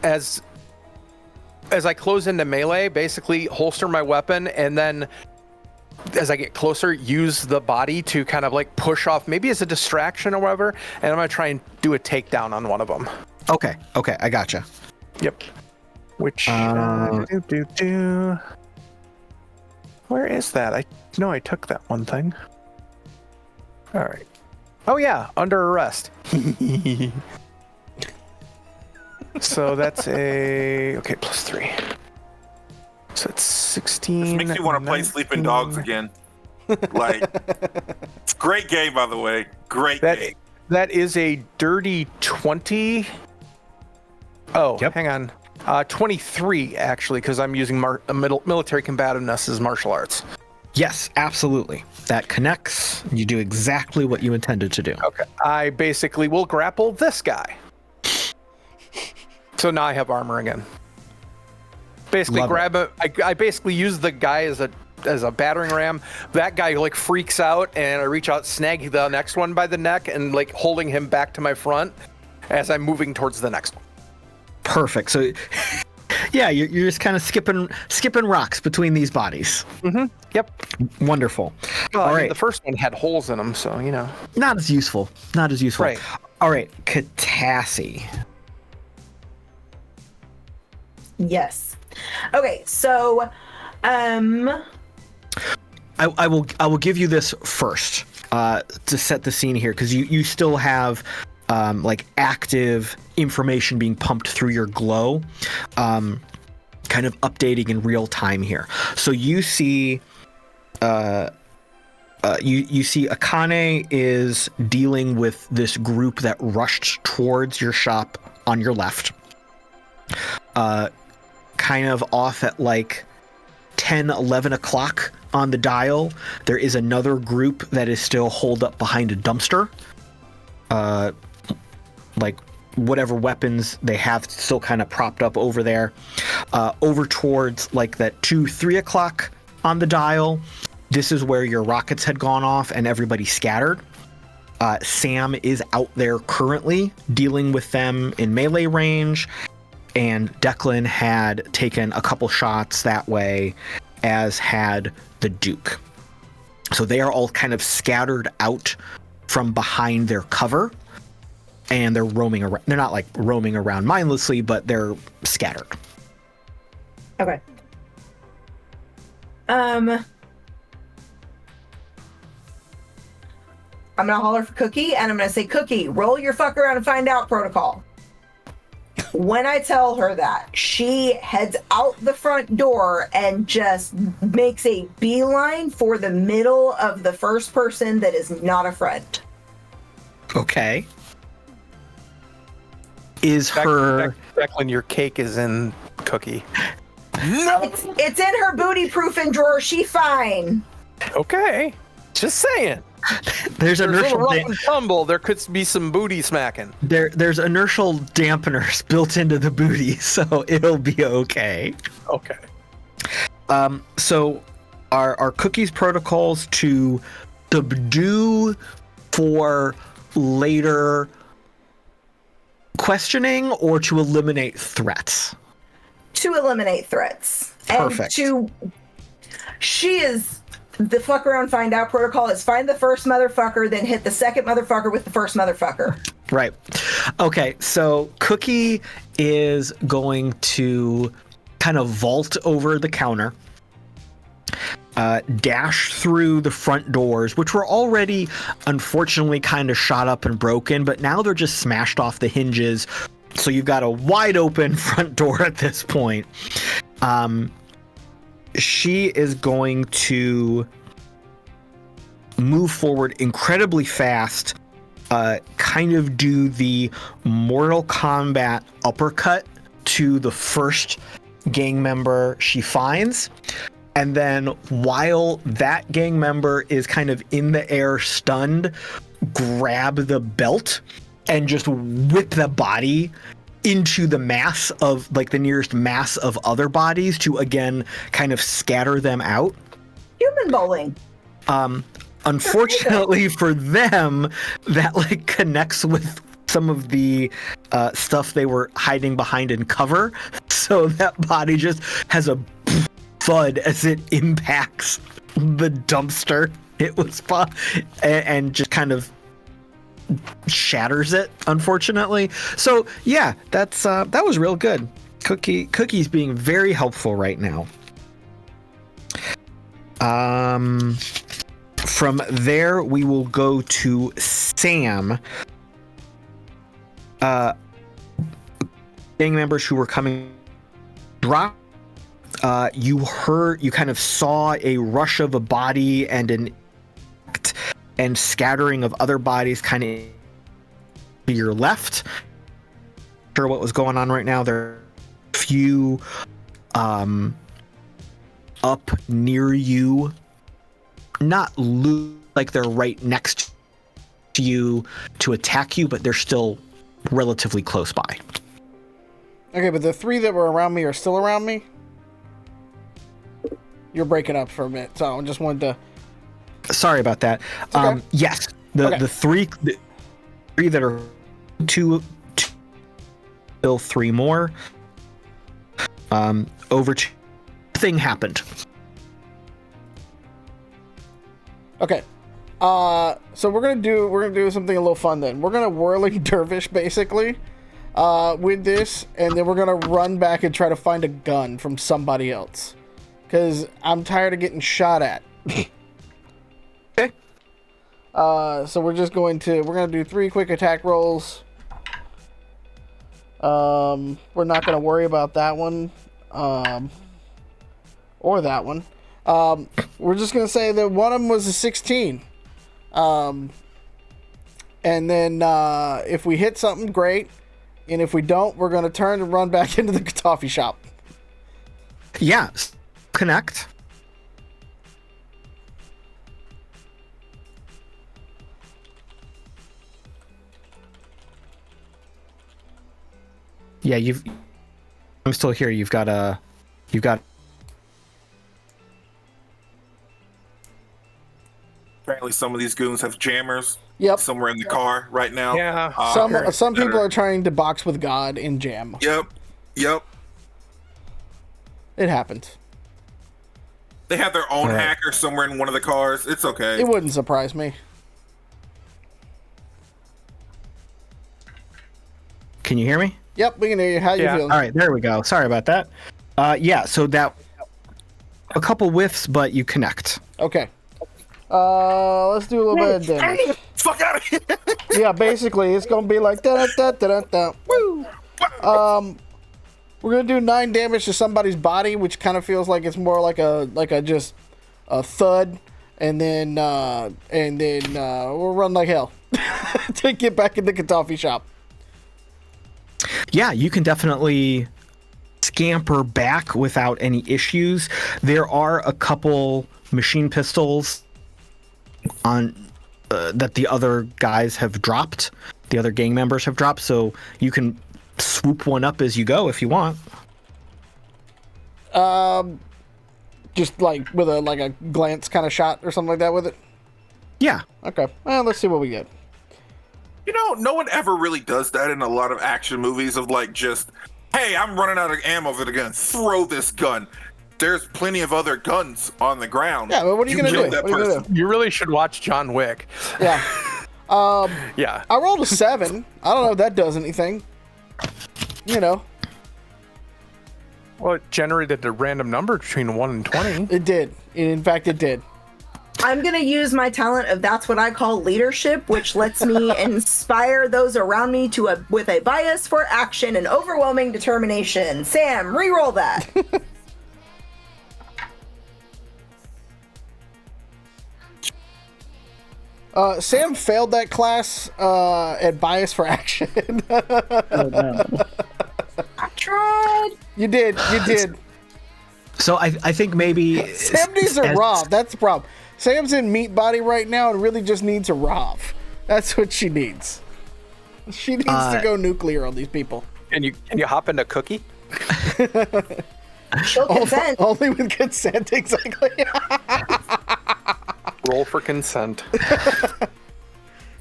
as I close into melee, basically holster my weapon, and then as I get closer, use the body to kind of like push off, maybe as a distraction or whatever, and I'm gonna try and do a takedown on one of them. Okay, I gotcha. Yep. Which where is that? I know I took that one thing. All right. Oh yeah, under arrest. So that's +3. So it's 16. This makes me want to play Sleeping Dogs again. Like, it's a great game, by the way. Great game. That is a dirty 20. Oh, yep. Hang on. 23, actually, because I'm using military combativeness as martial arts. Yes, absolutely. That connects. You do exactly what you intended to do. Okay. I basically will grapple this guy. So now I have armor again. Basically I basically use the guy as a battering ram. That guy like freaks out, and I reach out, snag the next one by the neck, and like holding him back to my front as I'm moving towards the next one. Perfect. So yeah, you're just kind of skipping rocks between these bodies. Mm-hmm. Yep. Wonderful. Well, all right. The first one had holes in them, so Not as useful. Right. All right, Catassie. Yes. Okay, so I will give you this first to set the scene here, because you still have like active information being pumped through your glow, kind of updating in real time here. So you see you see Akane is dealing with this group that rushed towards your shop on your left. Kind of off at like 10, 11 o'clock on the dial, there is another group that is still holed up behind a dumpster. Like whatever weapons they have still kind of propped up over there. Over towards like that 2, 3 o'clock on the dial, this is where your rockets had gone off and everybody scattered. Sam is out there currently dealing with them in melee range, and Declan had taken a couple shots that way, as had the Duke. So they are all kind of scattered out from behind their cover, and they're roaming around. They're not like roaming around mindlessly, but they're scattered. okay. I'm gonna holler for Cookie, and I'm gonna say, Cookie, roll your fuck around and find out protocol. When I tell her that, she heads out the front door and just makes a beeline for the middle of the first person that is not a friend. Okay. Is her... Declan, your cake is in Cookie. No! It's in her booty proofing drawer. She fine. Okay. Just saying. There's a little inertial rough and tumble. There could be some booty smacking. there's inertial dampeners built into the booty, so it'll be okay. Okay. So are Cookie's protocols to subdue for later questioning, or to eliminate threats? To eliminate threats. Perfect. And she is... The fuck around find out protocol is find the first motherfucker, then hit the second motherfucker with the first motherfucker. Right. Okay, so Cookie is going to kind of vault over the counter, dash through the front doors, which were already unfortunately kind of shot up and broken, but now they're just smashed off the hinges. So you've got a wide open front door at this point. She is going to move forward incredibly fast, kind of do the Mortal Kombat uppercut to the first gang member she finds. And then while that gang member is kind of in the air stunned, grab the belt and just whip the body into the mass of, like, the nearest mass of other bodies to again kind of scatter them out. Human bowling. Unfortunately for them, that like connects with some of the stuff they were hiding behind in cover, so that body just has a thud as it impacts the dumpster it was and just kind of shatters it, unfortunately. So yeah, that's that was real good. Cookie's being very helpful right now. From there we will go to Sam. Gang members who were coming drop. You kind of saw a rush of a body and scattering of other bodies kind of to your left. Not sure what was going on right now. There are a few up near you, not like they're right next to you to attack you, but they're still relatively close by. Okay, but the three that were around me are still around me? You're breaking up for a bit, so I just wanted to... Sorry about that. Okay. Yes, the three that are two, still three more. Over to thing happened. Okay. So we're gonna do something a little fun then. We're gonna whirling dervish basically. with this, and then we're gonna run back and try to find a gun from somebody else, because I'm tired of getting shot at. Okay. So we're gonna do 3 quick attack rolls. We're not gonna worry about that one, or that one. We're just gonna say that one of them was a 16. And then if we hit something, great. And if we don't, we're going to turn and run back into the coffee shop. Yeah. Connect. Yeah, I'm still here. You've got Apparently, some of these goons have jammers. Yep. Somewhere in the car right now. Yeah. Some people are trying to box with God in jam. Yep. It happens. They have their own All right. hacker somewhere in one of the cars. It's okay. It wouldn't surprise me. Can you hear me? Yep, we can hear you. How you Yeah. feeling? All right, there we go. Sorry about that. Yeah, so that a couple whiffs, but you connect. Okay. Let's do a little bit of damage. Fuck out of here. Yeah, basically, it's gonna be like da da da da da. Woo. We're gonna do 9 damage to somebody's body, which kind of feels like it's more like a just a thud, and then we'll run like hell to get back in the coffee shop. Yeah, you can definitely scamper back without any issues. There are a couple machine pistols on that the other guys have dropped. The other gang members have dropped, so you can swoop one up as you go if you want. Just like with a glance kind of shot or something like that with it. Yeah. Okay. Well, let's see what we get. You know, no one ever really does that in a lot of action movies of like just, hey, I'm running out of ammo for the gun. Throw this gun. There's plenty of other guns on the ground. Yeah, but what are you gonna killed do? that What are you gonna person. You really should watch John Wick. Yeah. Yeah. I rolled a 7. I don't know if that does anything. You know, Well, it generated a random number between 1 and 20. it did. In fact, it did. I'm going to use my talent of that's what I call leadership, which lets me inspire those around me with a bias for action and overwhelming determination. Sam, re-roll that. Sam failed that class at bias for action. Oh, no. I tried. You did. So I think maybe Sam needs a Rav. That's the problem. Sam's in meat body right now and really just needs a Rav. That's what she needs. She needs to go nuclear on these people. And you hop into Cookie? She'll consent. Only with consent, exactly. Roll for consent.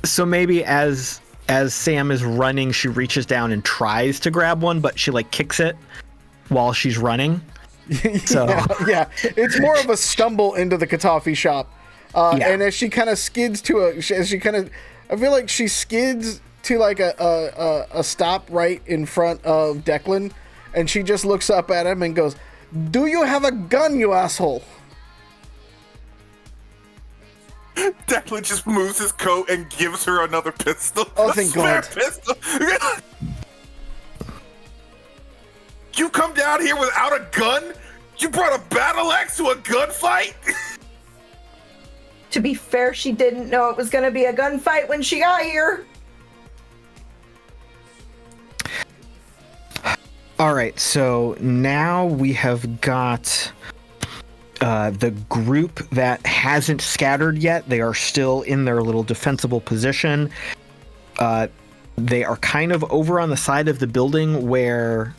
So maybe as Sam is running, she reaches down and tries to grab one, but she like kicks it while she's running. So yeah, it's more of a stumble into the coffee shop. And as she kind of skids I feel like she skids to like a stop right in front of Declan, and she just looks up at him and goes, "Do you have a gun, you asshole?" Declan just moves his coat and gives her another pistol. Oh, thank Spare God. Pistol. You come down here without a gun? You brought a battle axe to a gunfight? To be fair, she didn't know it was going to be a gunfight when she got here. all right, so now we have got the group that hasn't scattered yet. They are still in their little defensible position. They are kind of over on the side of the building where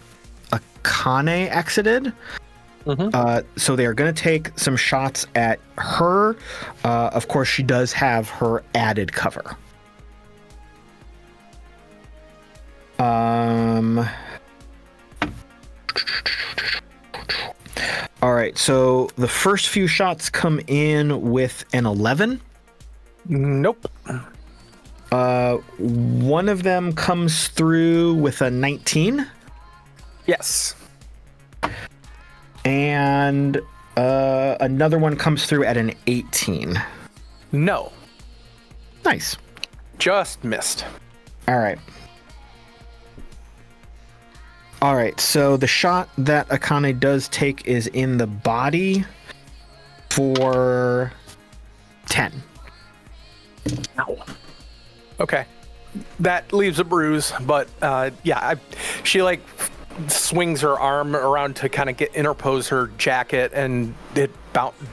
Akane exited. So they are going to take some shots at her. Of course, she does have her added cover. All right, so the first few shots come in with an 11. Nope. One of them comes through with a 19. Yes. And another one comes through at an 18. No. Nice. Just missed. All right. All right, so the shot that Akane does take is in the body for 10. Ow. Okay. That leaves a bruise, but she like swings her arm around to kind of interpose her jacket, and it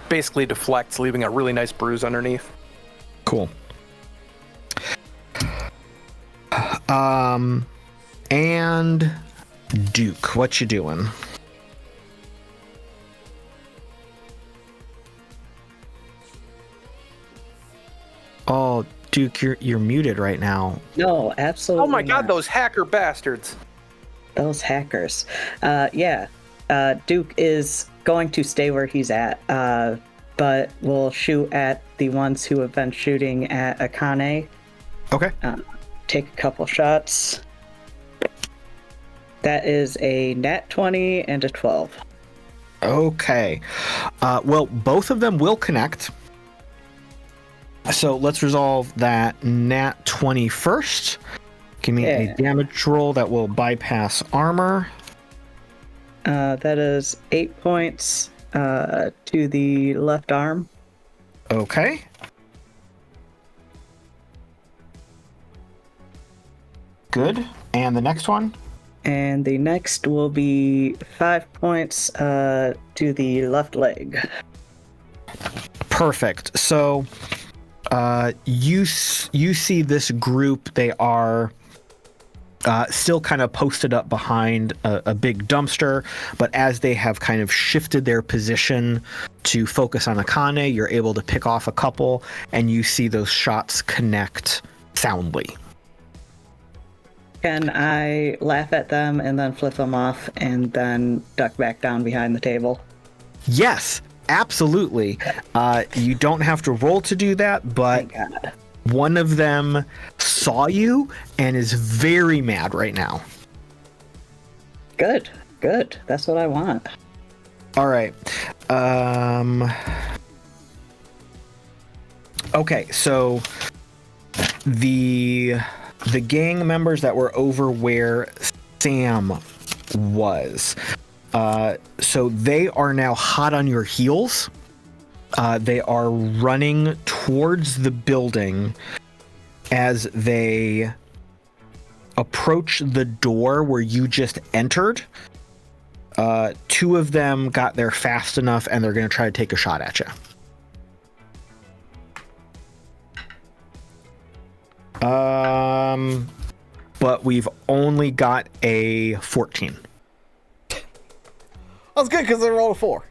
basically deflects, leaving a really nice bruise underneath. Cool. And Duke, what you doing? Oh, Duke, you're muted right now. No, absolutely. Oh my God, not. those hacker bastards! Those hackers. Duke is going to stay where he's at, but will shoot at the ones who have been shooting at Akane. Okay. Take a couple shots. That is a nat 20 and a 12. Okay. Well, both of them will connect. So let's resolve that nat 20 first. Give me a damage roll that will bypass armor. That is 8 points to the left arm. Okay. Good. And the next one? And the next will be 5 points to the left leg. Perfect. So you see this group. They are still kind of posted up behind a big dumpster, but as they have kind of shifted their position to focus on Akane, you're able to pick off a couple, and you see those shots connect soundly. Can I laugh at them and then flip them off and then duck back down behind the table? Yes, absolutely. You don't have to roll to do that, but Thank God. one of them saw you and is very mad right now. Good. That's what I want. All right. Okay, so the gang members that were over where Sam was, so they are now hot on your heels. They are running towards the building. As they approach the door where you just entered, two of them got there fast enough, and they're going to try to take a shot at you. But we've only got a 14. That's good because they rolled a 4.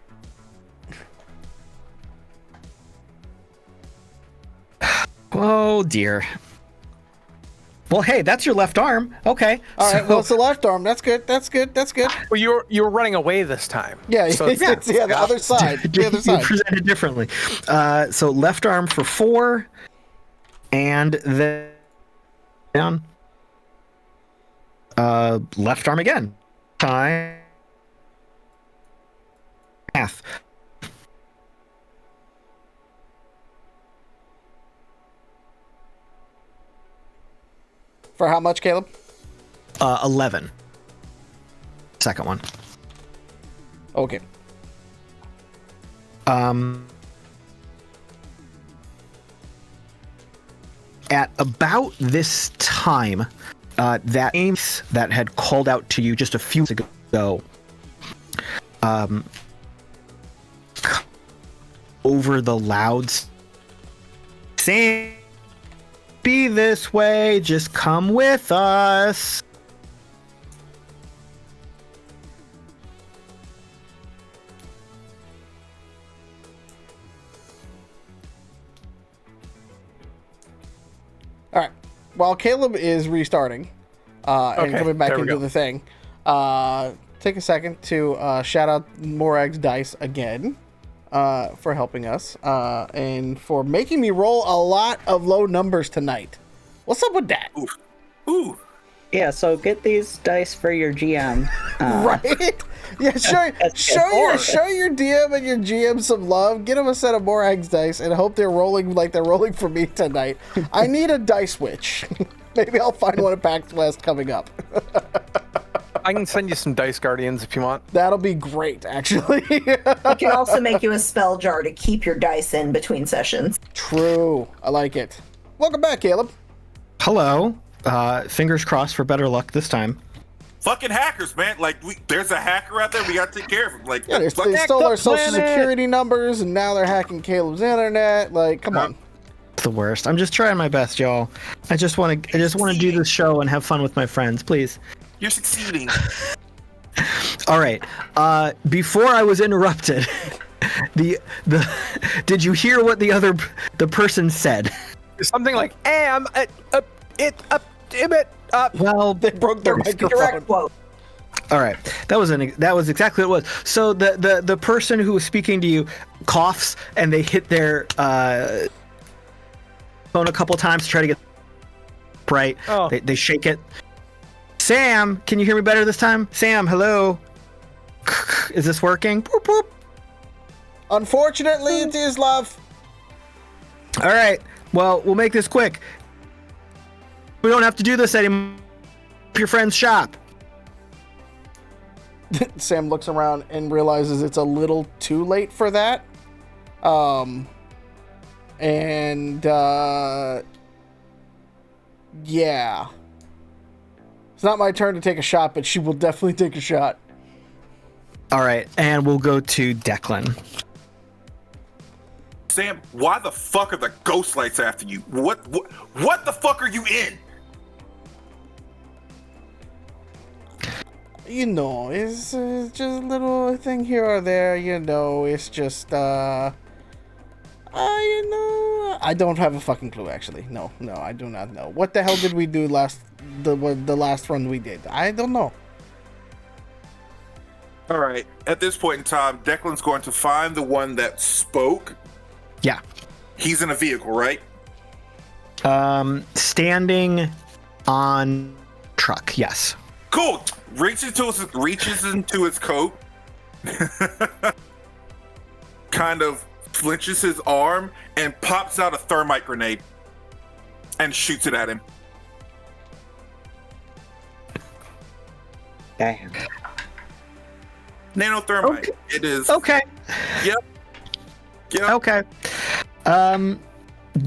Oh dear. Well, hey, that's your left arm. Okay. All right. Well, it's the left arm. That's good. Well, you were running away this time. Yeah. So it's the other side. The other You side. presented differently. So left arm for 4, and then down. Left arm again. Time. Half. For how much, Caleb? 11. Second one. Okay. At about this time, that Ames that had called out to you just a few minutes ago, over the louds, saying, "Be this way, just come with us." All right. While Caleb is restarting and coming back into the thing, take a second to shout out Morag's Dice again for helping us and for making me roll a lot of low numbers tonight. What's up with that? Ooh. Yeah, so get these dice for your GM. Right? Yeah, show your DM and your GM some love. Get them a set of Morags dice and hope they're rolling like they're rolling for me tonight. I need a dice witch. Maybe I'll find one at PAX West coming up. I can send you some Dice Guardians if you want. That'll be great, actually. I can also make you a spell jar to keep your dice in between sessions. True. I like it. Welcome back, Caleb. Hello. Fingers crossed for better luck this time. Fucking hackers, man. Like, there's a hacker out there. We got to take care of him. Like, Yeah, they stole our social security numbers, and now they're hacking Caleb's internet. Like, come on. It's the worst. I'm just trying my best, y'all. I just want to do this show and have fun with my friends, please. You're succeeding. All right. Before I was interrupted, did you hear what the person said? Something like, Well, They broke their microphone. Direct quote. all right. That was exactly what it was. So the person who was speaking to you coughs and they hit their phone a couple times to try to get right. Oh. They shake it. Sam, can you hear me better this time? Sam, hello. Is this working? Boop, boop. Unfortunately, it is, love. All right. Well, we'll make this quick. We don't have to do this anymore. Your friend's shop. Sam looks around and realizes it's a little too late for that. Yeah. It's not my turn to take a shot, but she will definitely take a shot. All right, and we'll go to Declan. Sam, why the fuck are the ghost lights after you? What the fuck are you in? You know, it's just a little thing here or there. You know, it's just you know, I don't have a fucking clue. Actually, no, I do not know. What the hell did we do the last run we did? I don't know. All right. At this point in time, Declan's going to find the one that spoke. Yeah. He's in a vehicle, right? Standing on truck. Yes. Cool. Reaches into his coat. Kind of flinches his arm and pops out a thermite grenade and shoots it at him. Damn. Nanothermite. Okay. It is. Okay. Yep. Okay.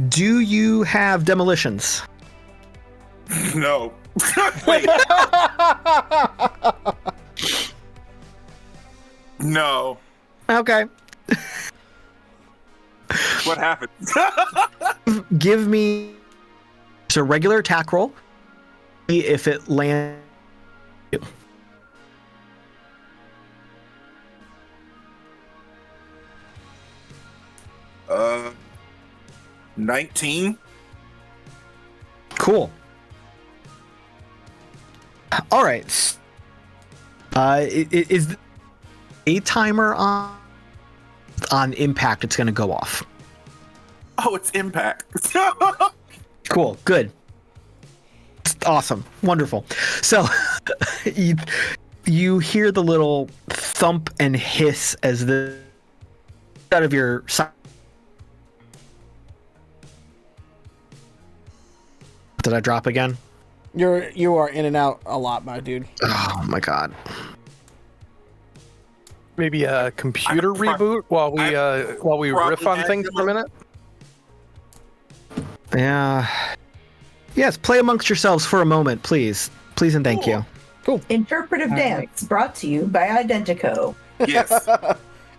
Do you have demolitions? No. Wait. No. Okay. What happened? Give me just a regular attack roll. If it lands. 19. Cool. All right. Is a timer on impact? It's going to go off. Oh, it's impact. Cool. Good. Awesome. Wonderful. So you hear the little thump and hiss as the out of your side. Did I drop again? You are in and out a lot, my dude. Oh my god. Maybe a computer reboot while we riff on things for a minute. Yeah. Yes, play amongst yourselves for a moment, please. Please and thank you. Cool. Interpretive dance brought to you by Identico. Yes.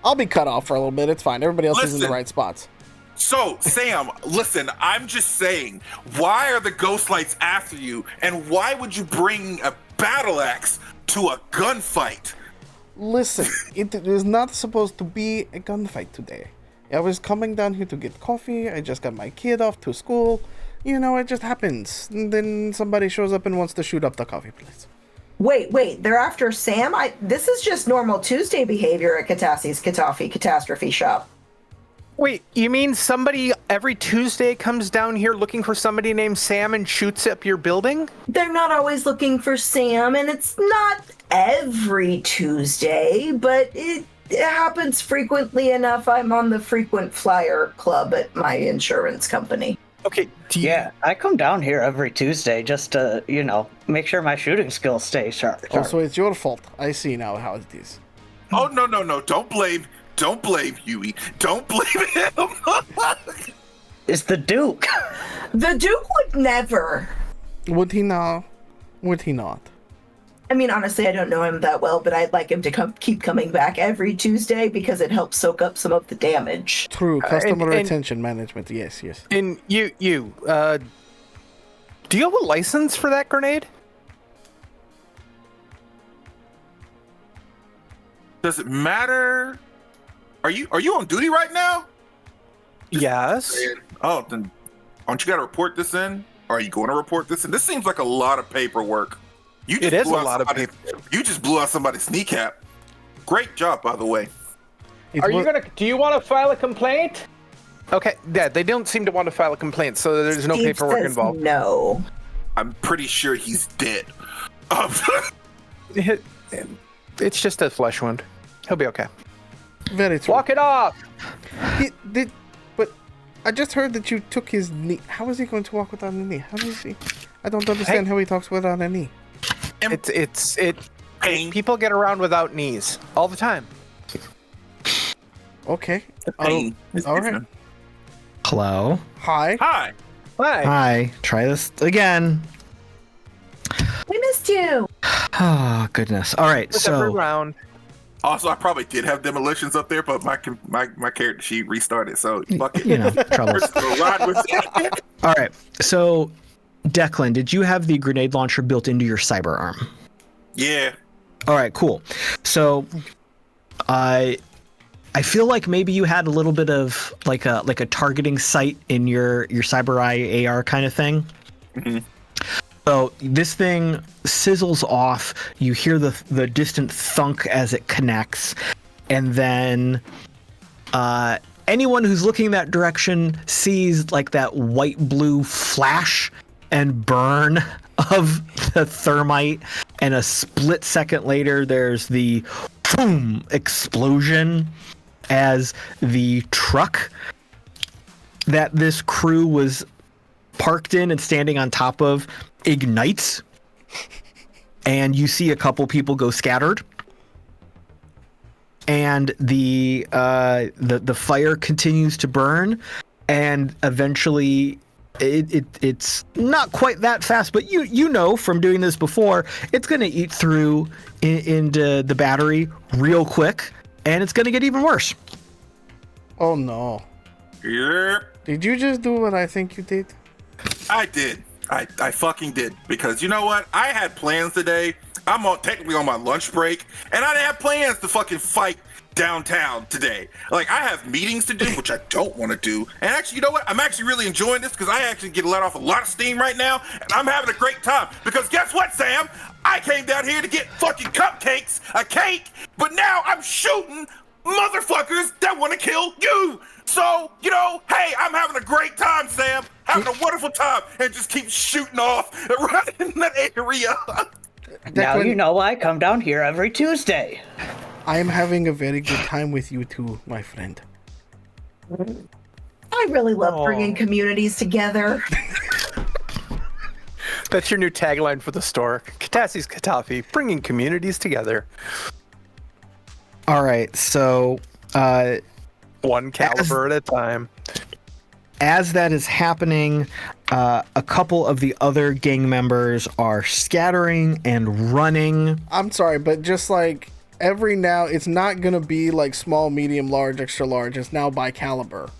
I'll be cut off for a little bit. It's fine. Everybody else is in the Listen. right spots. So, Sam, listen, I'm just saying, why are the ghost lights after you? And why would you bring a battle axe to a gunfight? Listen, it is not supposed to be a gunfight today. I was coming down here to get coffee. I just got my kid off to school. You know, it just happens. And then somebody shows up and wants to shoot up the coffee place. Wait, they're after Sam? This is just normal Tuesday behavior at Cassie's Catastrophe Shop. Wait, you mean somebody every Tuesday comes down here looking for somebody named Sam and shoots up your building? They're not always looking for Sam, and it's not every Tuesday, but it happens frequently enough. I'm on the frequent flyer club at my insurance company. Okay, Yeah, I come down here every Tuesday just to, make sure my shooting skills stay sharp. Oh, so it's your fault. I see now how it is. Oh, no. Don't blame Huey. Don't blame him. It's the Duke. The Duke would never. Would he now? Would he not? I mean, honestly, I don't know him that well, but I'd like him to keep coming back every Tuesday because it helps soak up some of the damage. True. Customer retention management. Yes. And do you have a license for that grenade? Does it matter? Are you on duty right now? Yes. Oh, then aren't you got to report this in? Or are you going to report this in? This seems like a lot of paperwork. It is a lot of paper. You just blew out somebody's kneecap. Great job, by the way. Do you want to file a complaint? Okay, yeah, they don't seem to want to file a complaint, so there's no Steve paperwork says involved. No. I'm pretty sure he's dead. It's just a flesh wound. He'll be okay. Very true. Walk it off! But I just heard that you took his knee. How is he going to walk without a knee? How does he? I don't understand how he talks without a knee. Pain. People get around without knees all the time. Okay. Pain. All right. Hello. Hi. Hi. Hi. Hi. Try this again. We missed you. Oh, goodness. All right. With every So, round. Also, I probably did have demolitions up there, but my character sheet restarted, so fuck it. troubles. We'll ride with it. All right. So, Declan, did you have the grenade launcher built into your cyber arm? Yeah. All right, cool. So, I feel like maybe you had a little bit of like a targeting sight in your cyber eye AR kind of thing. Mm-hmm. So this thing sizzles off. You hear the distant thunk as it connects, and then anyone who's looking that direction sees like that white-blue flash and burn of the thermite, and a split second later, there's the boom explosion as the truck that this crew was parked in and standing on top of ignites, and you see a couple people go scattered, and the fire continues to burn, and eventually it's not quite that fast, but you know from doing this before, it's going to eat through into the battery real quick, and it's going to get even worse. Oh no. Yep. Did you just do what I think you did? I did. I fucking did. Because you know what? I had plans today. I'm technically on my lunch break, and I didn't have plans to fucking fight downtown today. Like, I have meetings to do, which I don't want to do. And actually, you know what? I'm actually really enjoying this because I actually get let off a lot of steam right now, and I'm having a great time. Because guess what, Sam? I came down here to get fucking cupcakes, a cake, but now I'm shooting motherfuckers that want to kill you. So, hey, I'm having a great time, Sam. Having a wonderful time, and just keep shooting off right in that area. Now Declan, you know I come down here every Tuesday. I am having a very good time with you too, my friend. I really love bringing communities together. That's your new tagline for the store. Catassie's Catassie, bringing communities together. All right, so One caliber at a time. as that is happening, a couple of the other gang members are scattering and running. I'm sorry, but just like every now, it's not gonna be like small, medium, large, extra large. It's now by caliber,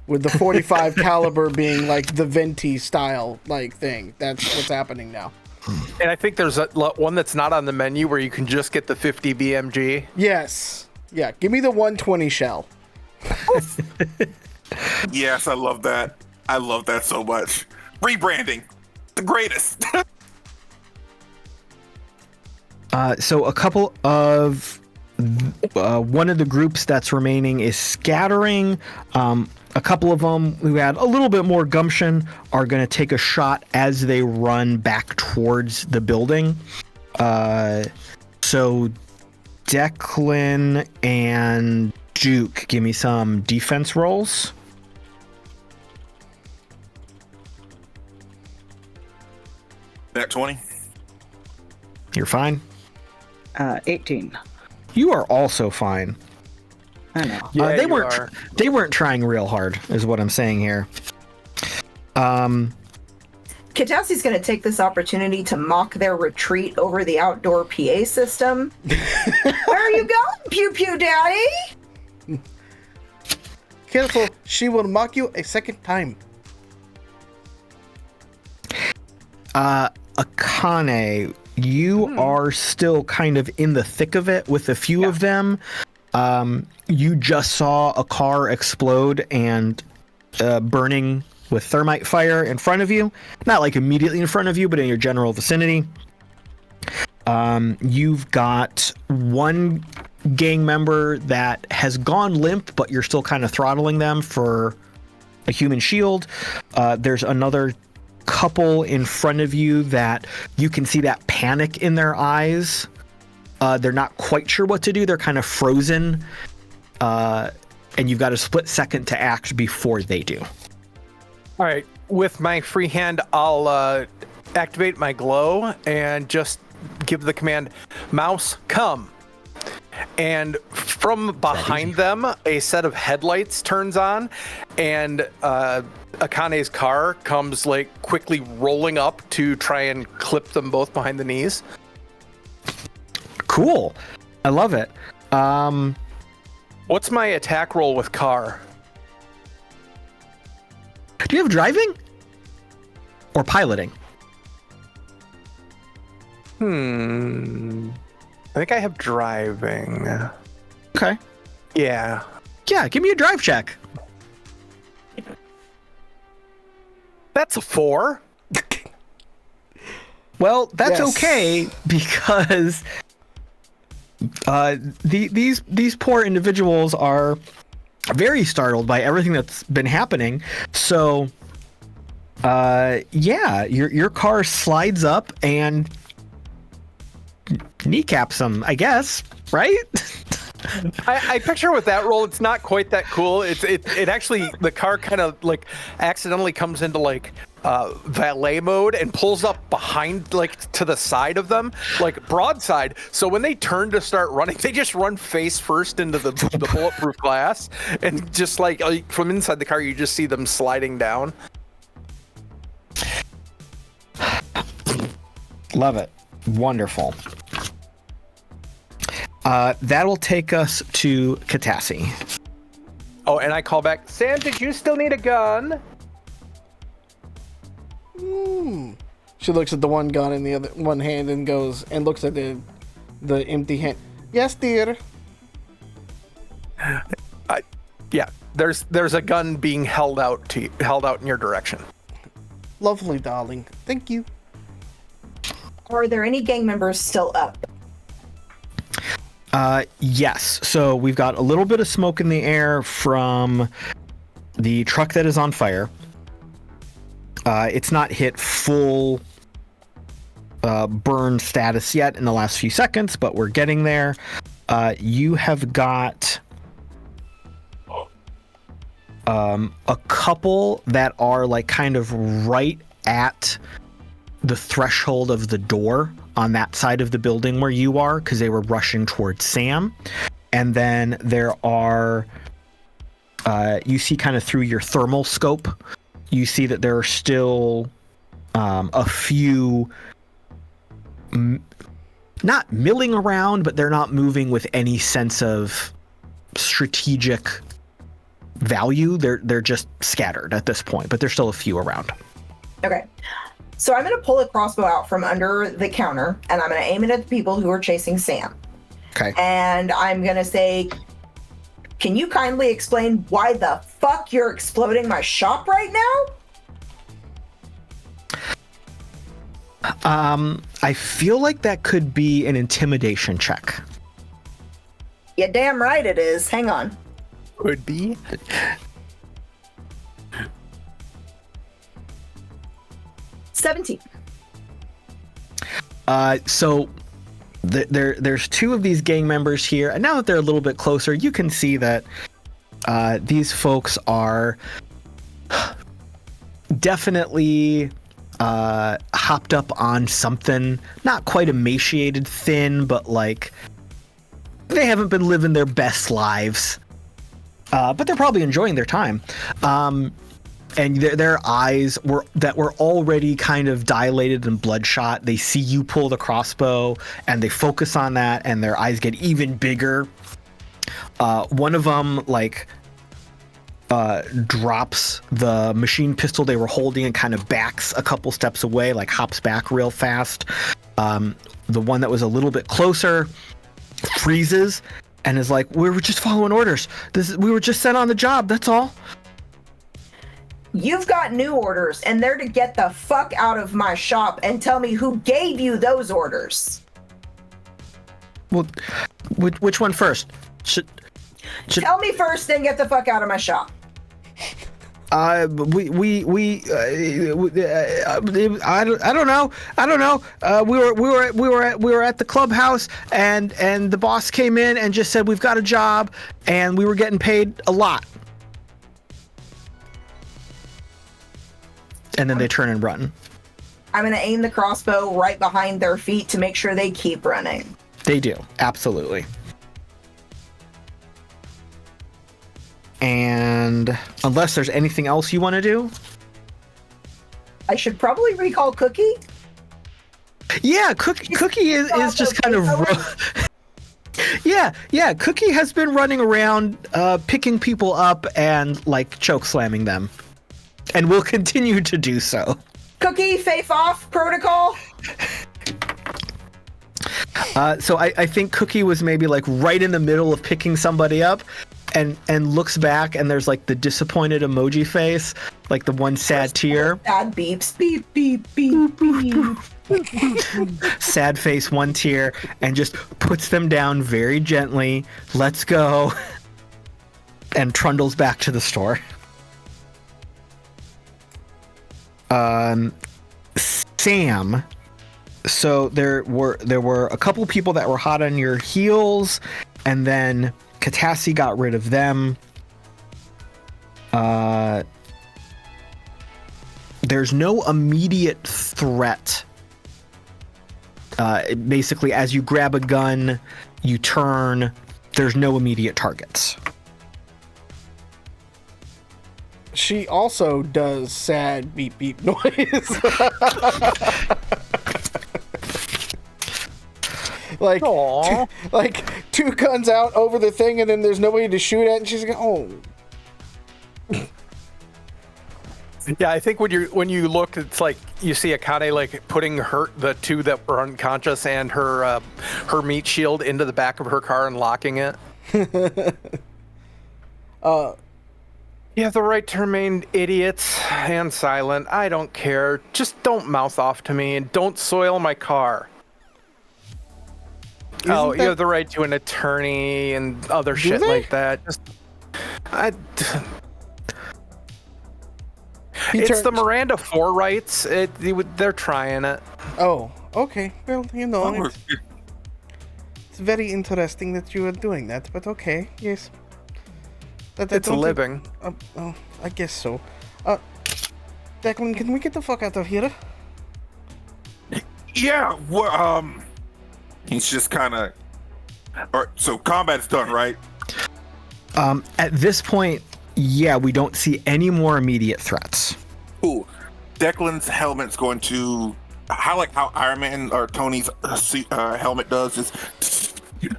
with the 45 caliber being like the venti style like thing. That's what's happening now. And I think there's one that's not on the menu where you can just get the 50 BMG. Yes. Yeah. Give me the 120 shell. Yes, I love that. I love that so much. Rebranding. The greatest. So a couple of one of the groups that's remaining is scattering. A couple of them who had a little bit more gumption are going to take a shot as they run back towards the building. So Declan and Duke, give me some defense rolls. Nat 20. You're fine. 18. You are also fine. I know. Yeah, they weren't trying real hard, is what I'm saying here. Catassie's going to take this opportunity to mock their retreat over the outdoor PA system. Where are you going, Pew Pew Daddy? Careful, she will mock you a second time. Akane, you are still kind of in the thick of it with a few of them. You just saw a car explode and burning with thermite fire in front of you. Not like immediately in front of you, but in your general vicinity. You've got one gang member that has gone limp, but you're still kind of throttling them for a human shield. There's another couple in front of you that you can see that panic in their eyes. They're not quite sure what to do. They're kind of frozen. And you've got a split second to act before they do. All right, with my free hand, I'll activate my glow and just give the command, "Mouse, come." And from behind them, a set of headlights turns on, and Akane's car comes like quickly rolling up to try and clip them both behind the knees. Cool. I love it. What's my attack roll with car? Do you have driving? Or piloting? I think I have driving. Okay. Yeah. Yeah, give me a drive check. That's a 4. Well, that's Yes. okay because these poor individuals are very startled by everything that's been happening. So, yeah, your car slides up and kneecaps them, I guess, right? I picture with that roll, it's not quite that cool. It actually, the car kind of like accidentally comes into like valet mode and pulls up behind, like to the side of them, like broadside. So when they turn to start running, they just run face first into the bulletproof glass, and just like from inside the car, you just see them sliding down. Love it. Wonderful. That'll take us to Catassie. Oh, and I call back, Sam, did you still need a gun? She looks at the one gun in the other one hand and goes and looks at the empty hand. Yes, dear. Yeah, there's a gun being held out in your direction. Lovely, darling. Thank you. Are there any gang members still up? Yes. So we've got a little bit of smoke in the air from the truck that is on fire. It's not hit full burn status yet in the last few seconds, but we're getting there. You have got a couple that are like kind of right at the threshold of the door on that side of the building where you are, because they were rushing towards Sam. And then there are, you see kind of through your thermal scope, you see that there are still a few not milling around, but they're not moving with any sense of strategic value. They're just scattered at this point, but there's still a few around. Okay. So I'm going to pull a crossbow out from under the counter, and I'm going to aim it at the people who are chasing Sam. Okay. And I'm going to say, can you kindly explain why the fuck you're exploding my shop right now? I feel like that could be an intimidation check. You damn right it is. Hang on. Could be. $17. So there's two of these gang members here, and now that they're a little bit closer, you can see that these folks are definitely hopped up on something. Not quite emaciated, thin, but like they haven't been living their best lives. But they're probably enjoying their time. And their eyes were already kind of dilated and bloodshot. They see you pull the crossbow, and they focus on that, and their eyes get even bigger. One of them drops the machine pistol they were holding and kind of backs a couple steps away, like hops back real fast. The one that was a little bit closer freezes and is like, "We were just following orders. We were just sent on the job. That's all." You've got new orders, and they're to get the fuck out of my shop and tell me who gave you those orders. Well, which one first? Should Tell me first, then get the fuck out of my shop. I don't know. We were at the clubhouse, and the boss came in and just said we've got a job, and we were getting paid a lot. And then they turn and run. I'm gonna aim the crossbow right behind their feet to make sure they keep running. They do, absolutely. And unless there's anything else you want to do, I should probably recall Cookie. yeah, Cookie is just kind of. Yeah. Cookie has been running around, picking people up and like choke slamming them, and will continue to do so. Cookie, faith off protocol. So I think Cookie was maybe like right in the middle of picking somebody up, and looks back, and there's like the disappointed emoji face, like the one sad tear. Sad beeps, beep, beep, beep, beep. Sad face, one tear, and just puts them down very gently. Let's go, and trundles back to the store. Sam. So there were a couple people that were hot on your heels, and then Catassie got rid of them. There's no immediate threat. Basically, as you grab a gun, you turn. There's no immediate targets. She also does sad beep beep noise. like two guns out over the thing, and then there's nobody to shoot at, and she's like, "Oh." Yeah, I think when you look, it's like you see Akane like putting the two that were unconscious and her meat shield into the back of her car and locking it. You have the right to remain idiots and silent. I don't care. Just don't mouth off to me and don't soil my car. You have the right to an attorney and other shit like that. It's the Miranda 4 rights. They're trying it. Oh, okay. Well, it's very interesting that you are doing that, but okay, yes. It's a living. I guess so. Declan, can we get the fuck out of here? Yeah, well, he's just kind of... Alright, so combat's done, right? At this point, yeah, we don't see any more immediate threats. Cool. Declan's helmet's going to... how Iron Man or Tony's helmet does is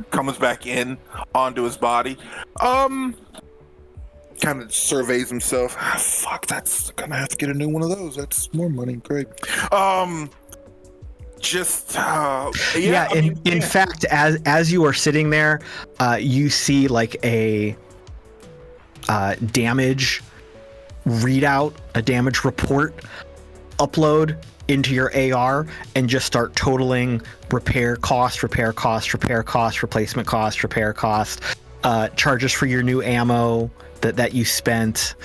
comes back in onto his body. Kind of surveys himself. Fuck, that's gonna have to get a new one of those. That's more money. Great. In fact, as you are sitting there, you see like a damage readout, a damage report upload into your AR and just start totaling repair cost, replacement cost, repair cost, charges for your new ammo that you spent,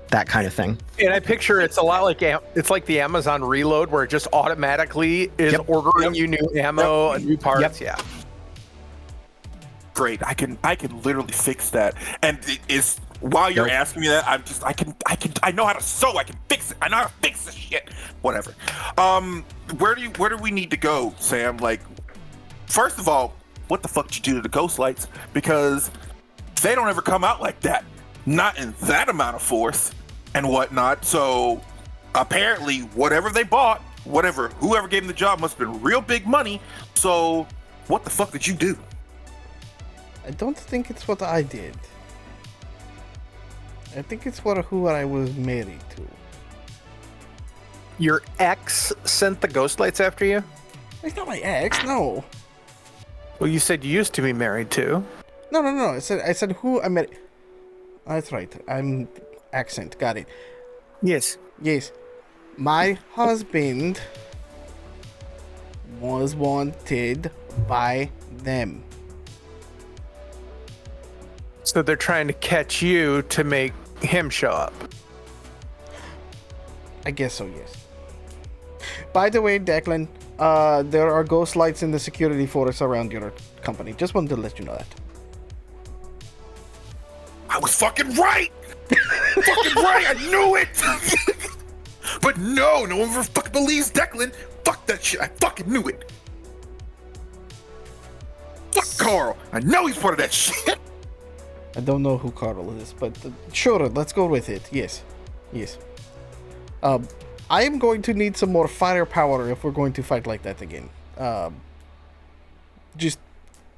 that kind of thing. And I picture it's a lot like the Amazon Reload, where it just automatically is ordering you new ammo and new parts. Yeah. Great. I can literally fix that. And it is, while you're asking me that, I know how to sew. I can fix it. I know how to fix this shit. Whatever. Where do we need to go, Sam? Like, first of all, what the fuck did you do to the ghost lights? Because they don't ever come out like that. Not in that amount of force and whatnot. So apparently whatever they bought, whoever gave them the job must have been real big money. So what the fuck did you do? I don't think it's what I did. I think it's who I was married to. Your ex sent the ghost lights after you? It's not my ex, no. Well, you said you used to be married to. No. I said who I married. That's right. I'm accent. Got it. Yes. Yes. My husband was wanted by them. So they're trying to catch you to make him show up. I guess so, yes. By the way, Declan, there are ghost lights in the security force around your company. Just wanted to let you know that. I was fucking right! Fucking right! I knew it! But no one ever fucking believes Declan. Fuck that shit. I fucking knew it. Fuck Carl. I know he's part of that shit. I don't know who Carl is, but sure, let's go with it. Yes. I am going to need some more firepower if we're going to fight like that again. Just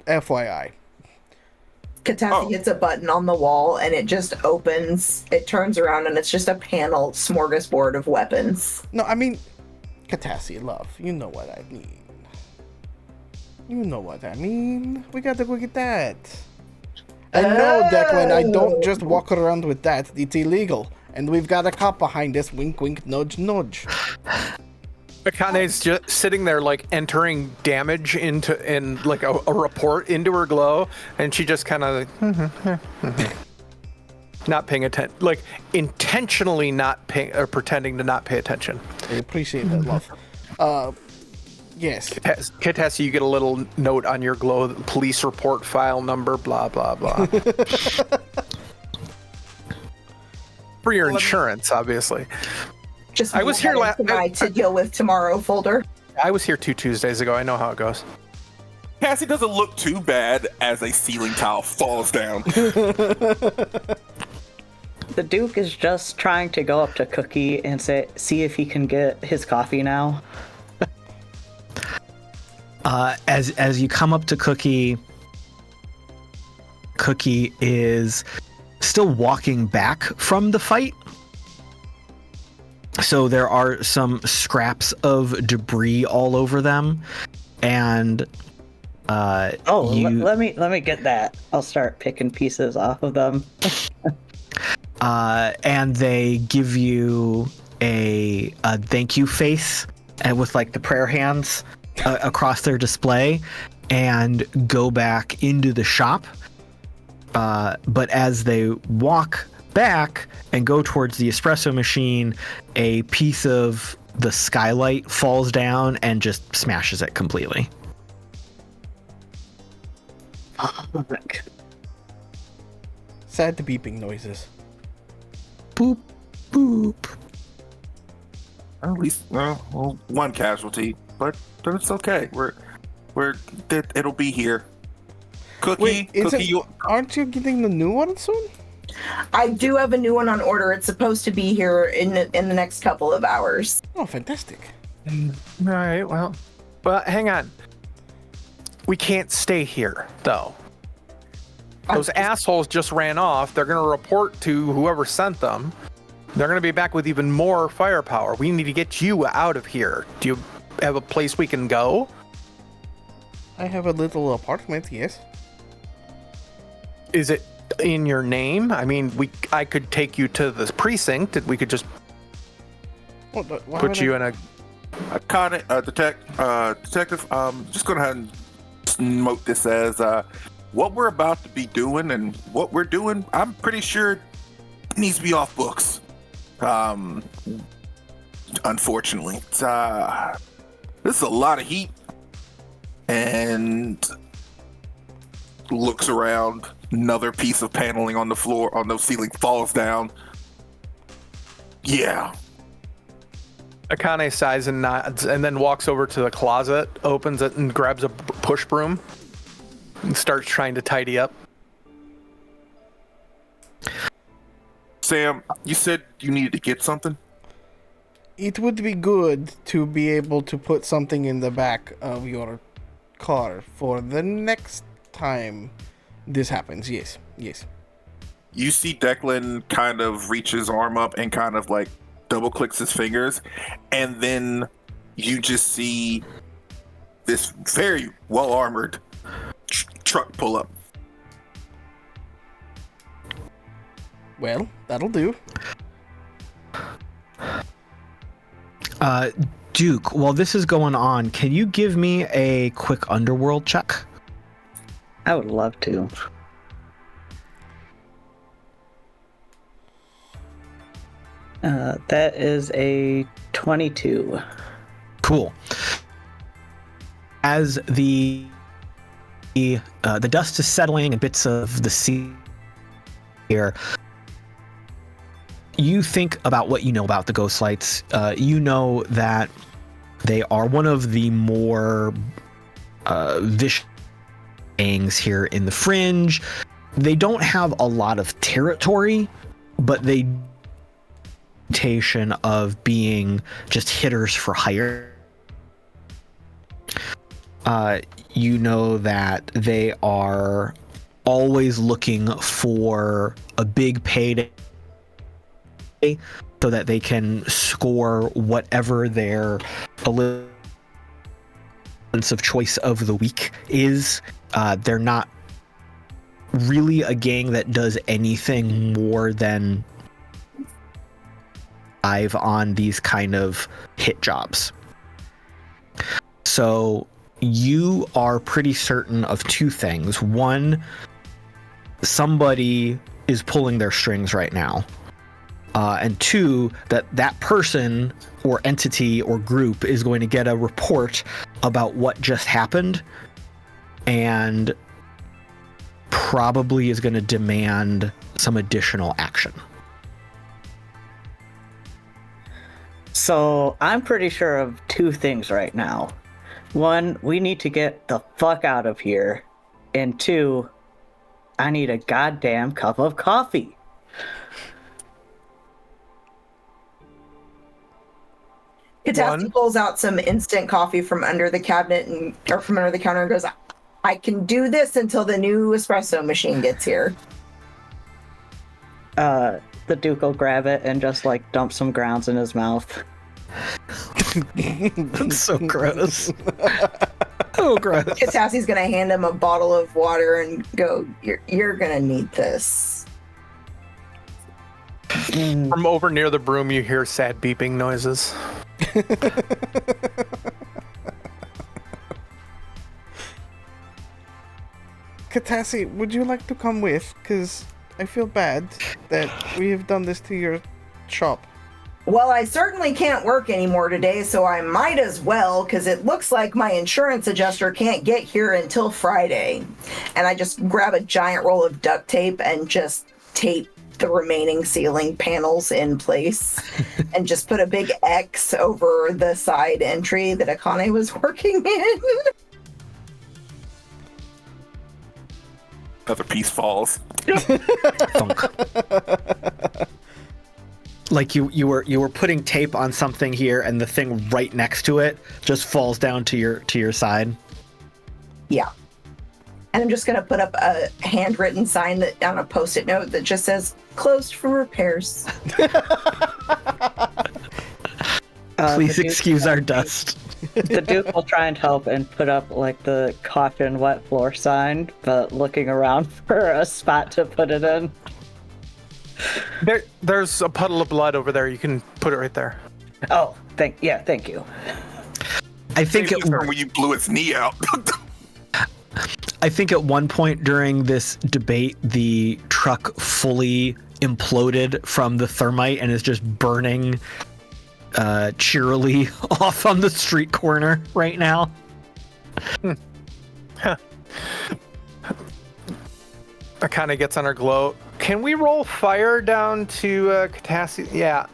FYI. Catassie hits a button on the wall and it just opens. It turns around and it's just a panel smorgasbord of weapons. No, I mean, Catassie, love, you know what I mean. We gotta go get that. I know, Declan, I don't just walk around with that. It's illegal. And we've got a cop behind us. Wink, wink, nudge, nudge. Akane's just sitting there, like, entering damage in like a report into her glow, and she just kind of not paying attention, like intentionally not paying or pretending to not pay attention. I appreciate that, love. Yes. Catassie, you get a little note on your glow, police report file number, blah blah blah. For your insurance, obviously. Just I was here to deal with tomorrow folder. I was here 2 Tuesdays ago. I know how it goes. Cassie doesn't look too bad as a ceiling tile falls down. The Duke is just trying to go up to Cookie and see if he can get his coffee now. As you come up to Cookie is still walking back from the fight. So there are some scraps of debris all over them, and let me get that. I'll start picking pieces off of them. And they give you a thank you face, and with like the prayer hands across their display, and go back into the shop. But as they walk back and go towards the espresso machine, a piece of the skylight falls down and just smashes it completely. Sad beeping noises. Boop, boop. At least, well, one casualty, but it's okay. It'll be here. Cookie, aren't you getting the new one soon? I do have a new one on order. It's supposed to be here in the next couple of hours. Oh, fantastic. All right, well, but hang on. We can't stay here, though. Those assholes just ran off. They're going to report to whoever sent them. They're going to be back with even more firepower. We need to get you out of here. Do you have a place we can go? I have a little apartment, yes. Is it in your name? I mean, I could take you to the precinct. We could just put you in a Akane, detective, just go ahead and note this as what we're about to be doing and what we're doing. I'm pretty sure it needs to be off books. Unfortunately, it's, this is a lot of heat. And looks around. Another piece of paneling on the floor, on the ceiling, falls down. Yeah. Akane sighs and nods, and then walks over to the closet, opens it, and grabs a push broom, and starts trying to tidy up. Sam, you said you needed to get something? It would be good to be able to put something in the back of your car for the next time this happens. Yes. You see Declan kind of reach his arm up and kind of like double clicks his fingers, and then you just see this very well armored truck pull up. Well, that'll do. Duke, while this is going on, can you give me a quick underworld check? I would love to. That is a 22. Cool. As the dust is settling and bits of the sea here, you think about what you know about the ghost lights. You know that they are one of the more vicious gangs here in the Fringe. They don't have a lot of territory, but they reputation of being just hitters for hire. You know that they are always looking for a big payday so that they can score whatever their allowance of choice of the week is. They're not really a gang that does anything more than dive on these kind of hit jobs. So you are pretty certain of two things. One, somebody is pulling their strings right now. And two, that person or entity or group is going to get a report about what just happened and probably is going to demand some additional action. So I'm pretty sure of two things right now. One, we need to get the fuck out of here. And two, I need a goddamn cup of coffee. Catassie pulls out some instant coffee from under the cabinet or from under the counter and goes, I can do this until the new espresso machine gets here. The Duke will grab it and just like dump some grounds in his mouth. That's so gross. Oh, gross. Catassie's gonna hand him a bottle of water and go, you're gonna need this. From over near the broom, you hear sad beeping noises. Catassie, would you like to come with? Because I feel bad that we have done this to your shop. Well, I certainly can't work anymore today, so I might as well, because it looks like my insurance adjuster can't get here until Friday. And I just grab a giant roll of duct tape and just tape the remaining ceiling panels in place and just put a big X over the side entry that Akane was working in. Another piece falls. Thunk. Like you were putting tape on something here, and the thing right next to it just falls down to your side. Yeah. And I'm just going to put up a handwritten sign that on a Post-it note that just says, closed for repairs. Please excuse our dust. The Duke will try and help and put up like the caution wet floor sign, but looking around for a spot to put it in. There's a puddle of blood over there. You can put it right there. Oh, thank you. I think when you blew its knee out. I think at one point during this debate, the truck fully imploded from the thermite and is just burning cheerily off on the street corner right now. Akane gets on her glow. Can we roll fire down to Catassie? Yeah.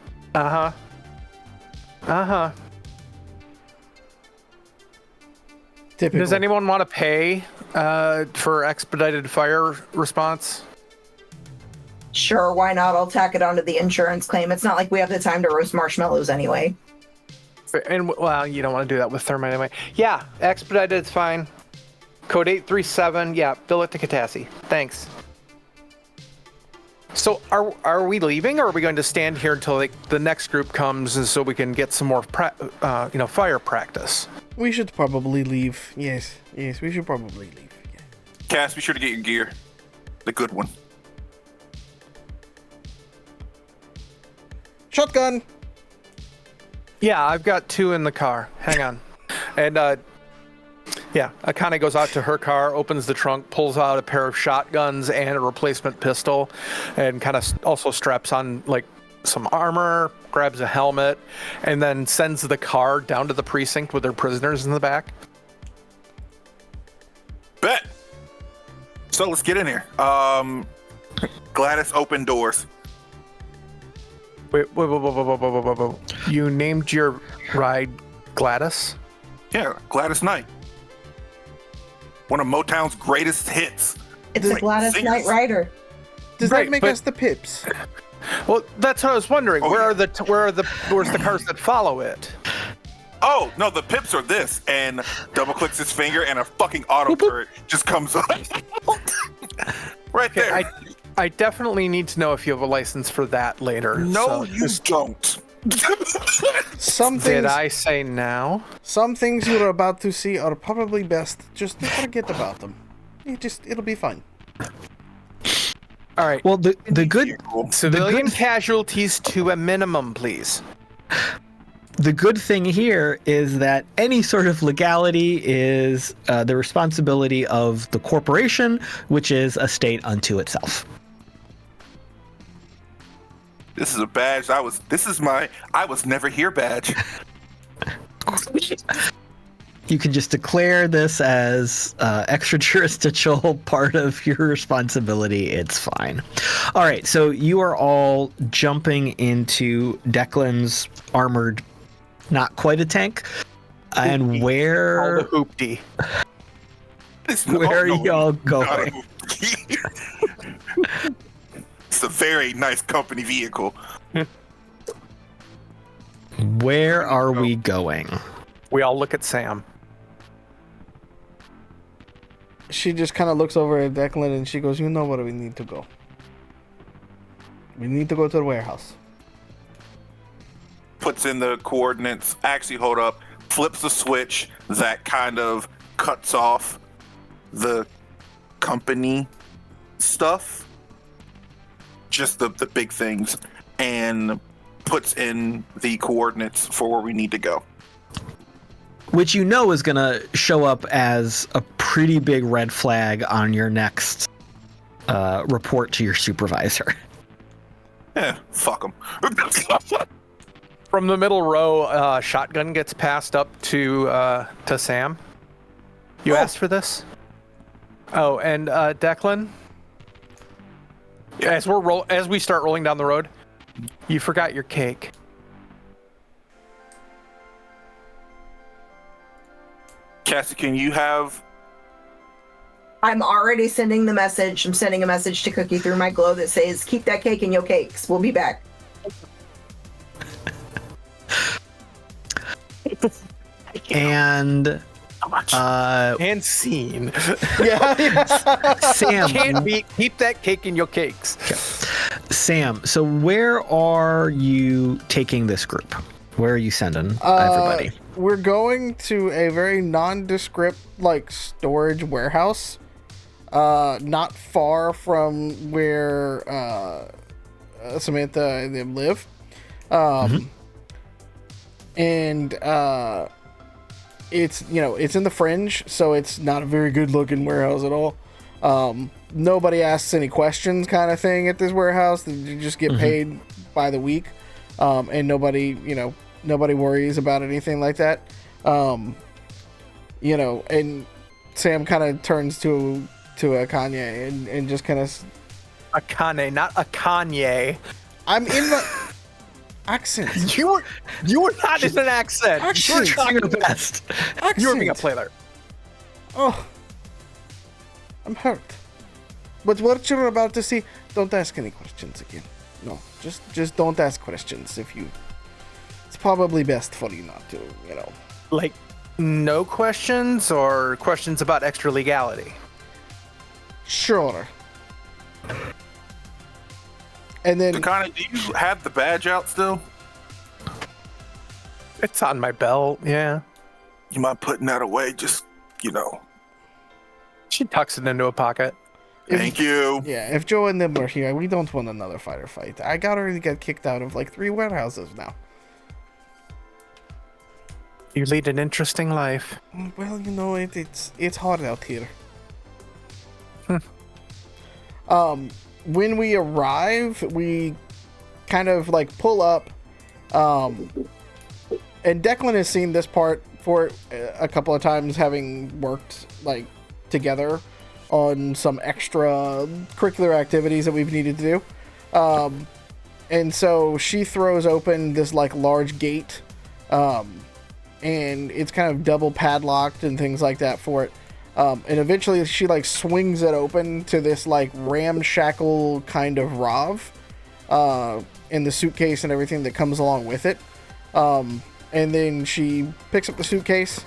Typical. Does anyone want to pay for expedited fire response? Sure, why not? I'll tack it onto the insurance claim. It's not like we have the time to roast marshmallows anyway. And well, you don't want to do that with thermite anyway. Yeah, expedited is fine. Code 837. Yeah, bill it to Catassie. Thanks. So are we leaving, or are we going to stand here until the next group comes, and so we can get some more fire practice? We should probably leave. Yes, we should probably leave. Yeah. Cass, be sure to get your gear. The good one. Shotgun! Yeah, I've got 2 in the car. Hang on. And Akane goes out to her car, opens the trunk, pulls out a pair of shotguns and a replacement pistol, and kind of also straps on like some armor, grabs a helmet, and then sends the car down to the precinct with their prisoners in the back. Bet. So let's get in here. Gladys, open doors. Wait. You named your ride Gladys? Yeah, Gladys Knight. One of Motown's greatest hits. It's a Gladys Knight Rider. Does that make us the Pips? Well, that's what I was wondering. Oh, where's the cars that follow it? Oh, no, the Pips are this, and double clicks his finger and a fucking auto turret just comes up. Right there. I definitely need to know if you have a license for that later. No, you don't. Some things, Did I say now? Some things you're about to see are probably best just to forget about them. It'll be fine. All right. Well, the good Civilian casualties to a minimum, please. The good thing here is that any sort of legality is the responsibility of the corporation, which is a state unto itself. This is a badge. I was never here badge. You can just declare this as extrajurisdictional part of your responsibility. It's fine. All right, so you are all jumping into Declan's armored, not quite a tank. And where... All the hoopty. Where are y'all going? It's a very nice company vehicle. Where are we going? We all look at Sam. She just kind of looks over at Declan and she goes, "You know where we need to go. We need to go to the warehouse." Puts in the coordinates. Actually, hold up. Flips the switch that kind of cuts off the company stuff. Just the big things. And puts in the coordinates for where we need to go. Which you know is going to show up as a pretty big red flag on your next report to your supervisor. Fuck them. From the middle row, shotgun gets passed up to Sam. You asked for this? Oh, and Declan? As we start rolling down the road, you forgot your cake. Cassie, can you have... I'm already sending the message. I'm sending a message to Cookie through my glow that says, "Keep that cake in your cakes. We'll be back." And And scene. Yeah. Sam, Keep that cake in your cakes. Sam, so where are you taking this group? Where are you sending everybody? We're going to a very nondescript, storage warehouse, not far from where Samantha and them live. and it's it's in the fringe, so it's not a very good looking warehouse at all. Nobody asks any questions, kind of thing, at this warehouse. You just get paid by the week, and nobody worries about anything like that. And Sam kind of turns to Akane and just kind of Akane, not Akane. I'm in the accent. You were not in an accent. You were trying your best. You were being a player. Oh, I'm hurt. But what you're about to see, don't ask any questions again. No, just don't ask questions if you. It's probably best for you not to, Like, no questions or questions about extra legality? Sure. And then, Akane, do you have the badge out still? It's on my belt, yeah. You mind putting that away? Just, She tucks it into a pocket. Thank you. Yeah, if Joe and them were here, we don't want another fighter fight. I already got kicked out of like 3 warehouses now. You lead an interesting life. Well, it's hard out here. When we arrive, we kind of like pull up, and Declan has seen this part for a couple of times, having worked like together on some extra curricular activities that we've needed to do. And so she throws open this like large gate, and it's kind of double padlocked and things like that for it. And eventually she like swings it open to this like ramshackle kind of ROV, in the suitcase and everything that comes along with it. And then she picks up the suitcase.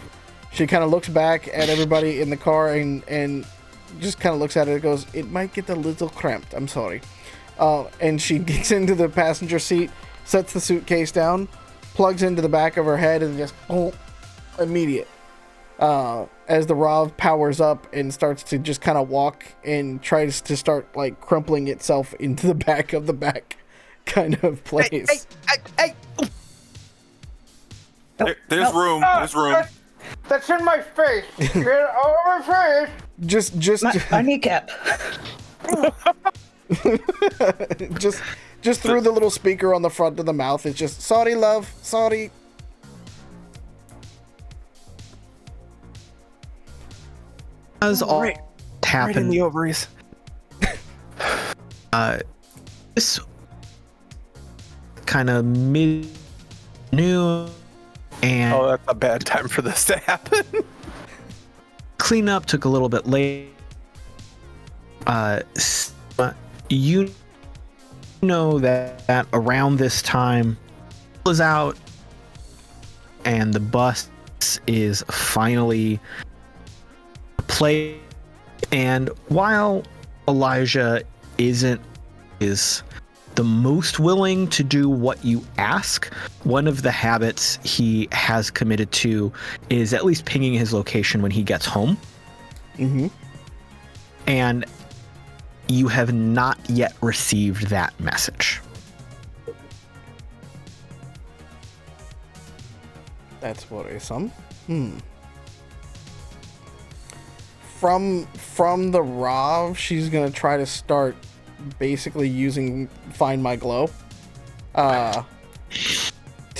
She kind of looks back at everybody in the car and just kind of looks at it and goes, "It might get a little cramped. I'm sorry." And she gets into the passenger seat, sets the suitcase down, plugs into the back of her head, and just immediate. As the ROV powers up and starts to just kind of walk and tries to start like crumpling itself into the back of the back kind of place. Hey. There's room. There's room. That's in my face. Get out of my face. Just My kneecap. just through the little speaker on the front of the mouth. It's just, "Sorry, love. Sorry." As all Right in happened, the ovaries. this kind of mid-noon, and Oh, that's a bad time for this to happen. cleanup took a little bit late. You know that around this time was out, and the bus is finally played. And while Elijah is the most willing to do what you ask, one of the habits he has committed to is at least pinging his location when he gets home. Mm-hmm. And you have not yet received that message. That's worrisome. From the ROV, she's gonna try to start basically using Find My Glow to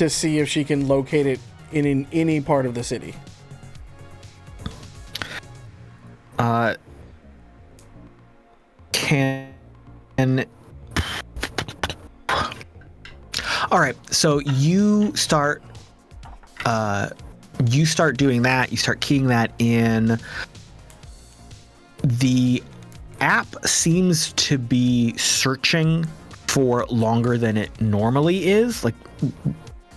see if she can locate it in any part of the city. All right, so you start doing that. You start keying that in. The app seems to be searching for longer than it normally is. Like,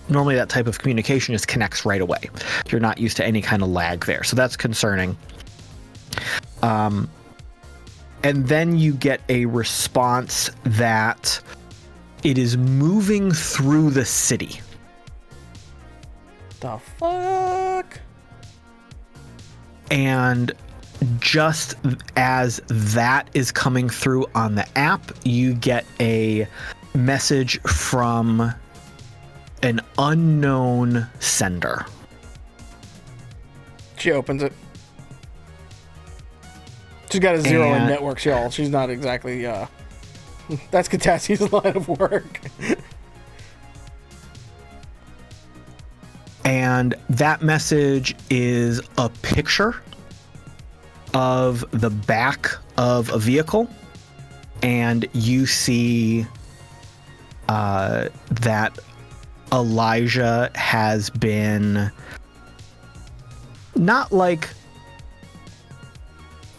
normally that type of communication just connects right away. You're not used to any kind of lag there, so that's concerning. And then you get a response that it is moving through the city. The fuck? And just as that is coming through on the app, you get a message from an unknown sender. She opens it. She's got a 0 in And- networks, y'all. She's not exactly, that's Catassie's line of work. And that message is a picture of the back of a vehicle. And you see that Elijah has been not like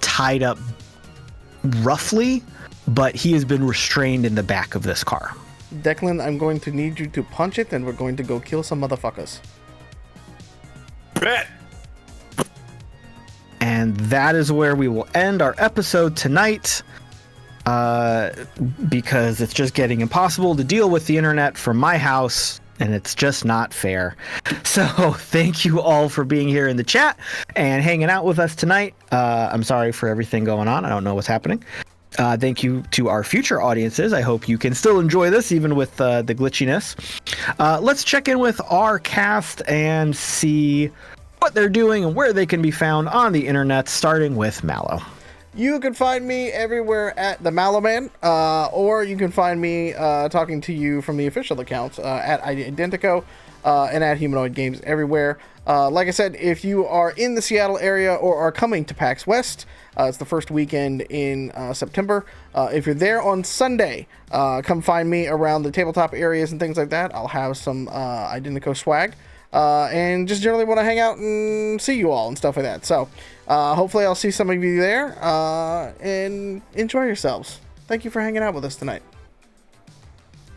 tied up roughly, but he has been restrained in the back of this car. Declan, I'm going to need you to punch it, and we're going to go kill some motherfuckers. Bet. And that is where we will end our episode tonight. Because it's just getting impossible to deal with the internet from my house, and it's just not fair. So thank you all for being here in the chat and hanging out with us tonight. I'm sorry for everything going on. I don't know what's happening. Thank you to our future audiences. I hope you can still enjoy this even with the glitchiness. Let's check in with our cast and see what they're doing and where they can be found on the internet, starting with Mallo. You can find me everywhere at the Mallo Man, or you can find me talking to you from the official accounts at IDENTECO and at Humanoid Games everywhere. Like I said, if you are in the Seattle area or are coming to PAX West, it's the first weekend in September. If you're there on Sunday, come find me around the tabletop areas and things like that. I'll have some IDENTECO swag. And just generally want to hang out and see you all and stuff like that. So hopefully I'll see some of you there, and enjoy yourselves. Thank you for hanging out with us tonight.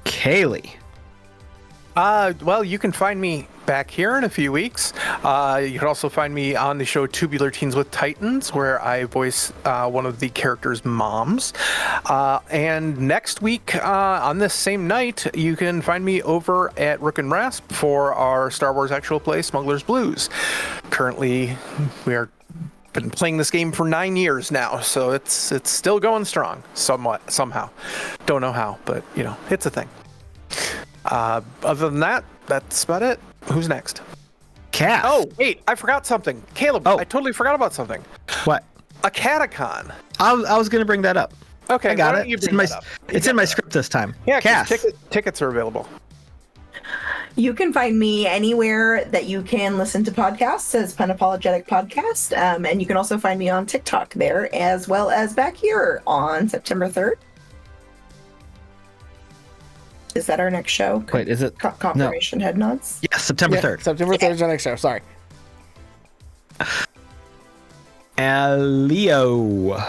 Kaylee. Well, you can find me back here in a few weeks. You can also find me on the show Tubular Teens with Titans, where I voice one of the characters' moms. And next week, on this same night, you can find me over at Rook and Rasp for our Star Wars actual play, Smuggler's Blues. Currently, we are been playing this game for 9 years now, so it's still going strong, somehow. Don't know how, but you know, it's a thing. Other than that, that's about it. Who's next? Cass. Oh, wait, I forgot something. Caleb, Oh. I totally forgot about something. What? A Catacon. I was going to bring that up. Okay, I got why it. don't you It's in bring my that up? it's in my script this time. Yeah, 'cause Cass. tickets are available. You can find me anywhere that you can listen to podcasts as Unapologetic Podcast. And you can also find me on TikTok there, as well as back here on September 3rd. Is that our next show? Wait, is it? Confirmation head nods? Yes, September 3rd. September 3rd is our next show. Sorry. Leo.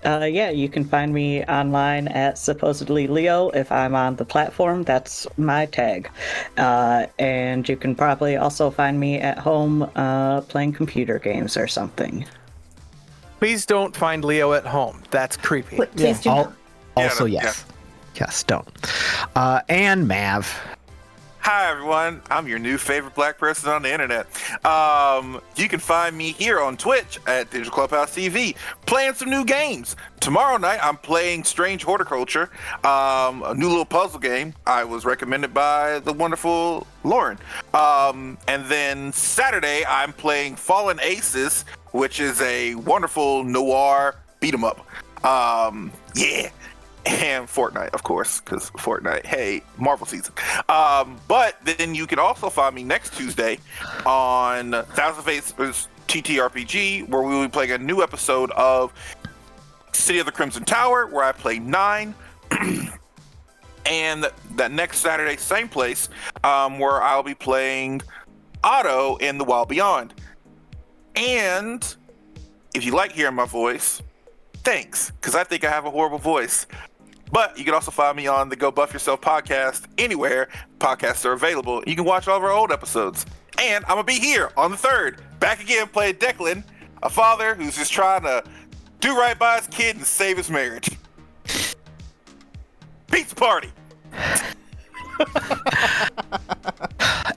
Yeah, you can find me online at supposedly Leo. If I'm on the platform, that's my tag. And you can probably also find me at home playing computer games or something. Please don't find Leo at home. That's creepy. Please do not. Also, Yeah, yes. Yes, don't. And Mav. Hi everyone, I'm your new favorite black person on the internet. You can find me here on Twitch at Digital Clubhouse TV, playing some new games. Tomorrow night I'm playing Strange Horticulture, a new little puzzle game I was recommended by the wonderful Lauren. And then Saturday I'm playing Fallen Aces, which is a wonderful noir beat 'em up. Yeah. And Fortnite, of course, because Fortnite, hey, Marvel season. But then you can also find me next Tuesday on Thousand Faces TTRPG, where we will be playing a new episode of City of the Crimson Tower, where I play 9. And that next Saturday, same place, where I'll be playing Otto in The Wild Beyond. And if you like hearing my voice, thanks, because I think I have a horrible voice. But you can also find me on the Go Buff Yourself podcast anywhere podcasts are available. You can watch all of our old episodes. And I'm going to be here on the 3rd, back again playing Declan, a father who's just trying to do right by his kid and save his marriage. Pizza party!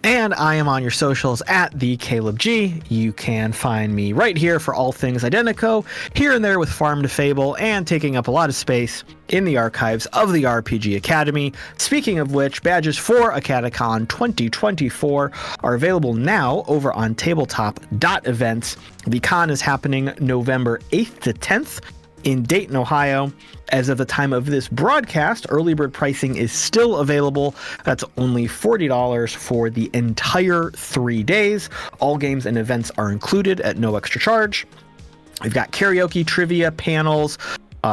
And I am on your socials at the Caleb G. You can find me right here for all things Identico, here and there with Farm to Fable, and taking up a lot of space in the archives of the RPG Academy. Speaking of which, badges for AcadeCon 2024 are available now over on tabletop.events. The con is happening November 8th to 10th in Dayton, Ohio. As of the time of this broadcast, early bird pricing is still available. That's only $40 for the entire 3 days. All games and events are included at no extra charge. We've got karaoke, trivia, panels,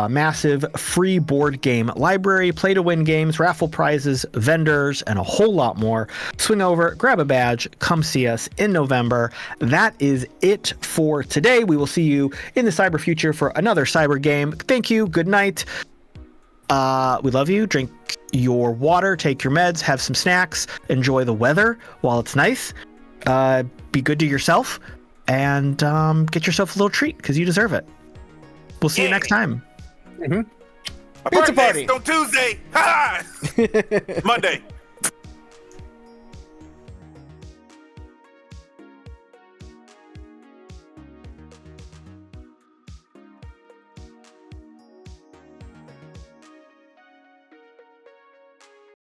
massive free board game library, play to win games, raffle prizes, vendors, and a whole lot more. Swing over, grab a badge, come see us in November. That is it for today. We will see you in the cyber future for another cyber game. Thank you. Good night. We love you. Drink your water, take your meds, have some snacks, enjoy the weather while it's nice. Be good to yourself, and get yourself a little treat because you deserve it. We'll see you next time. A Pizza party on Tuesday. Ha! Monday.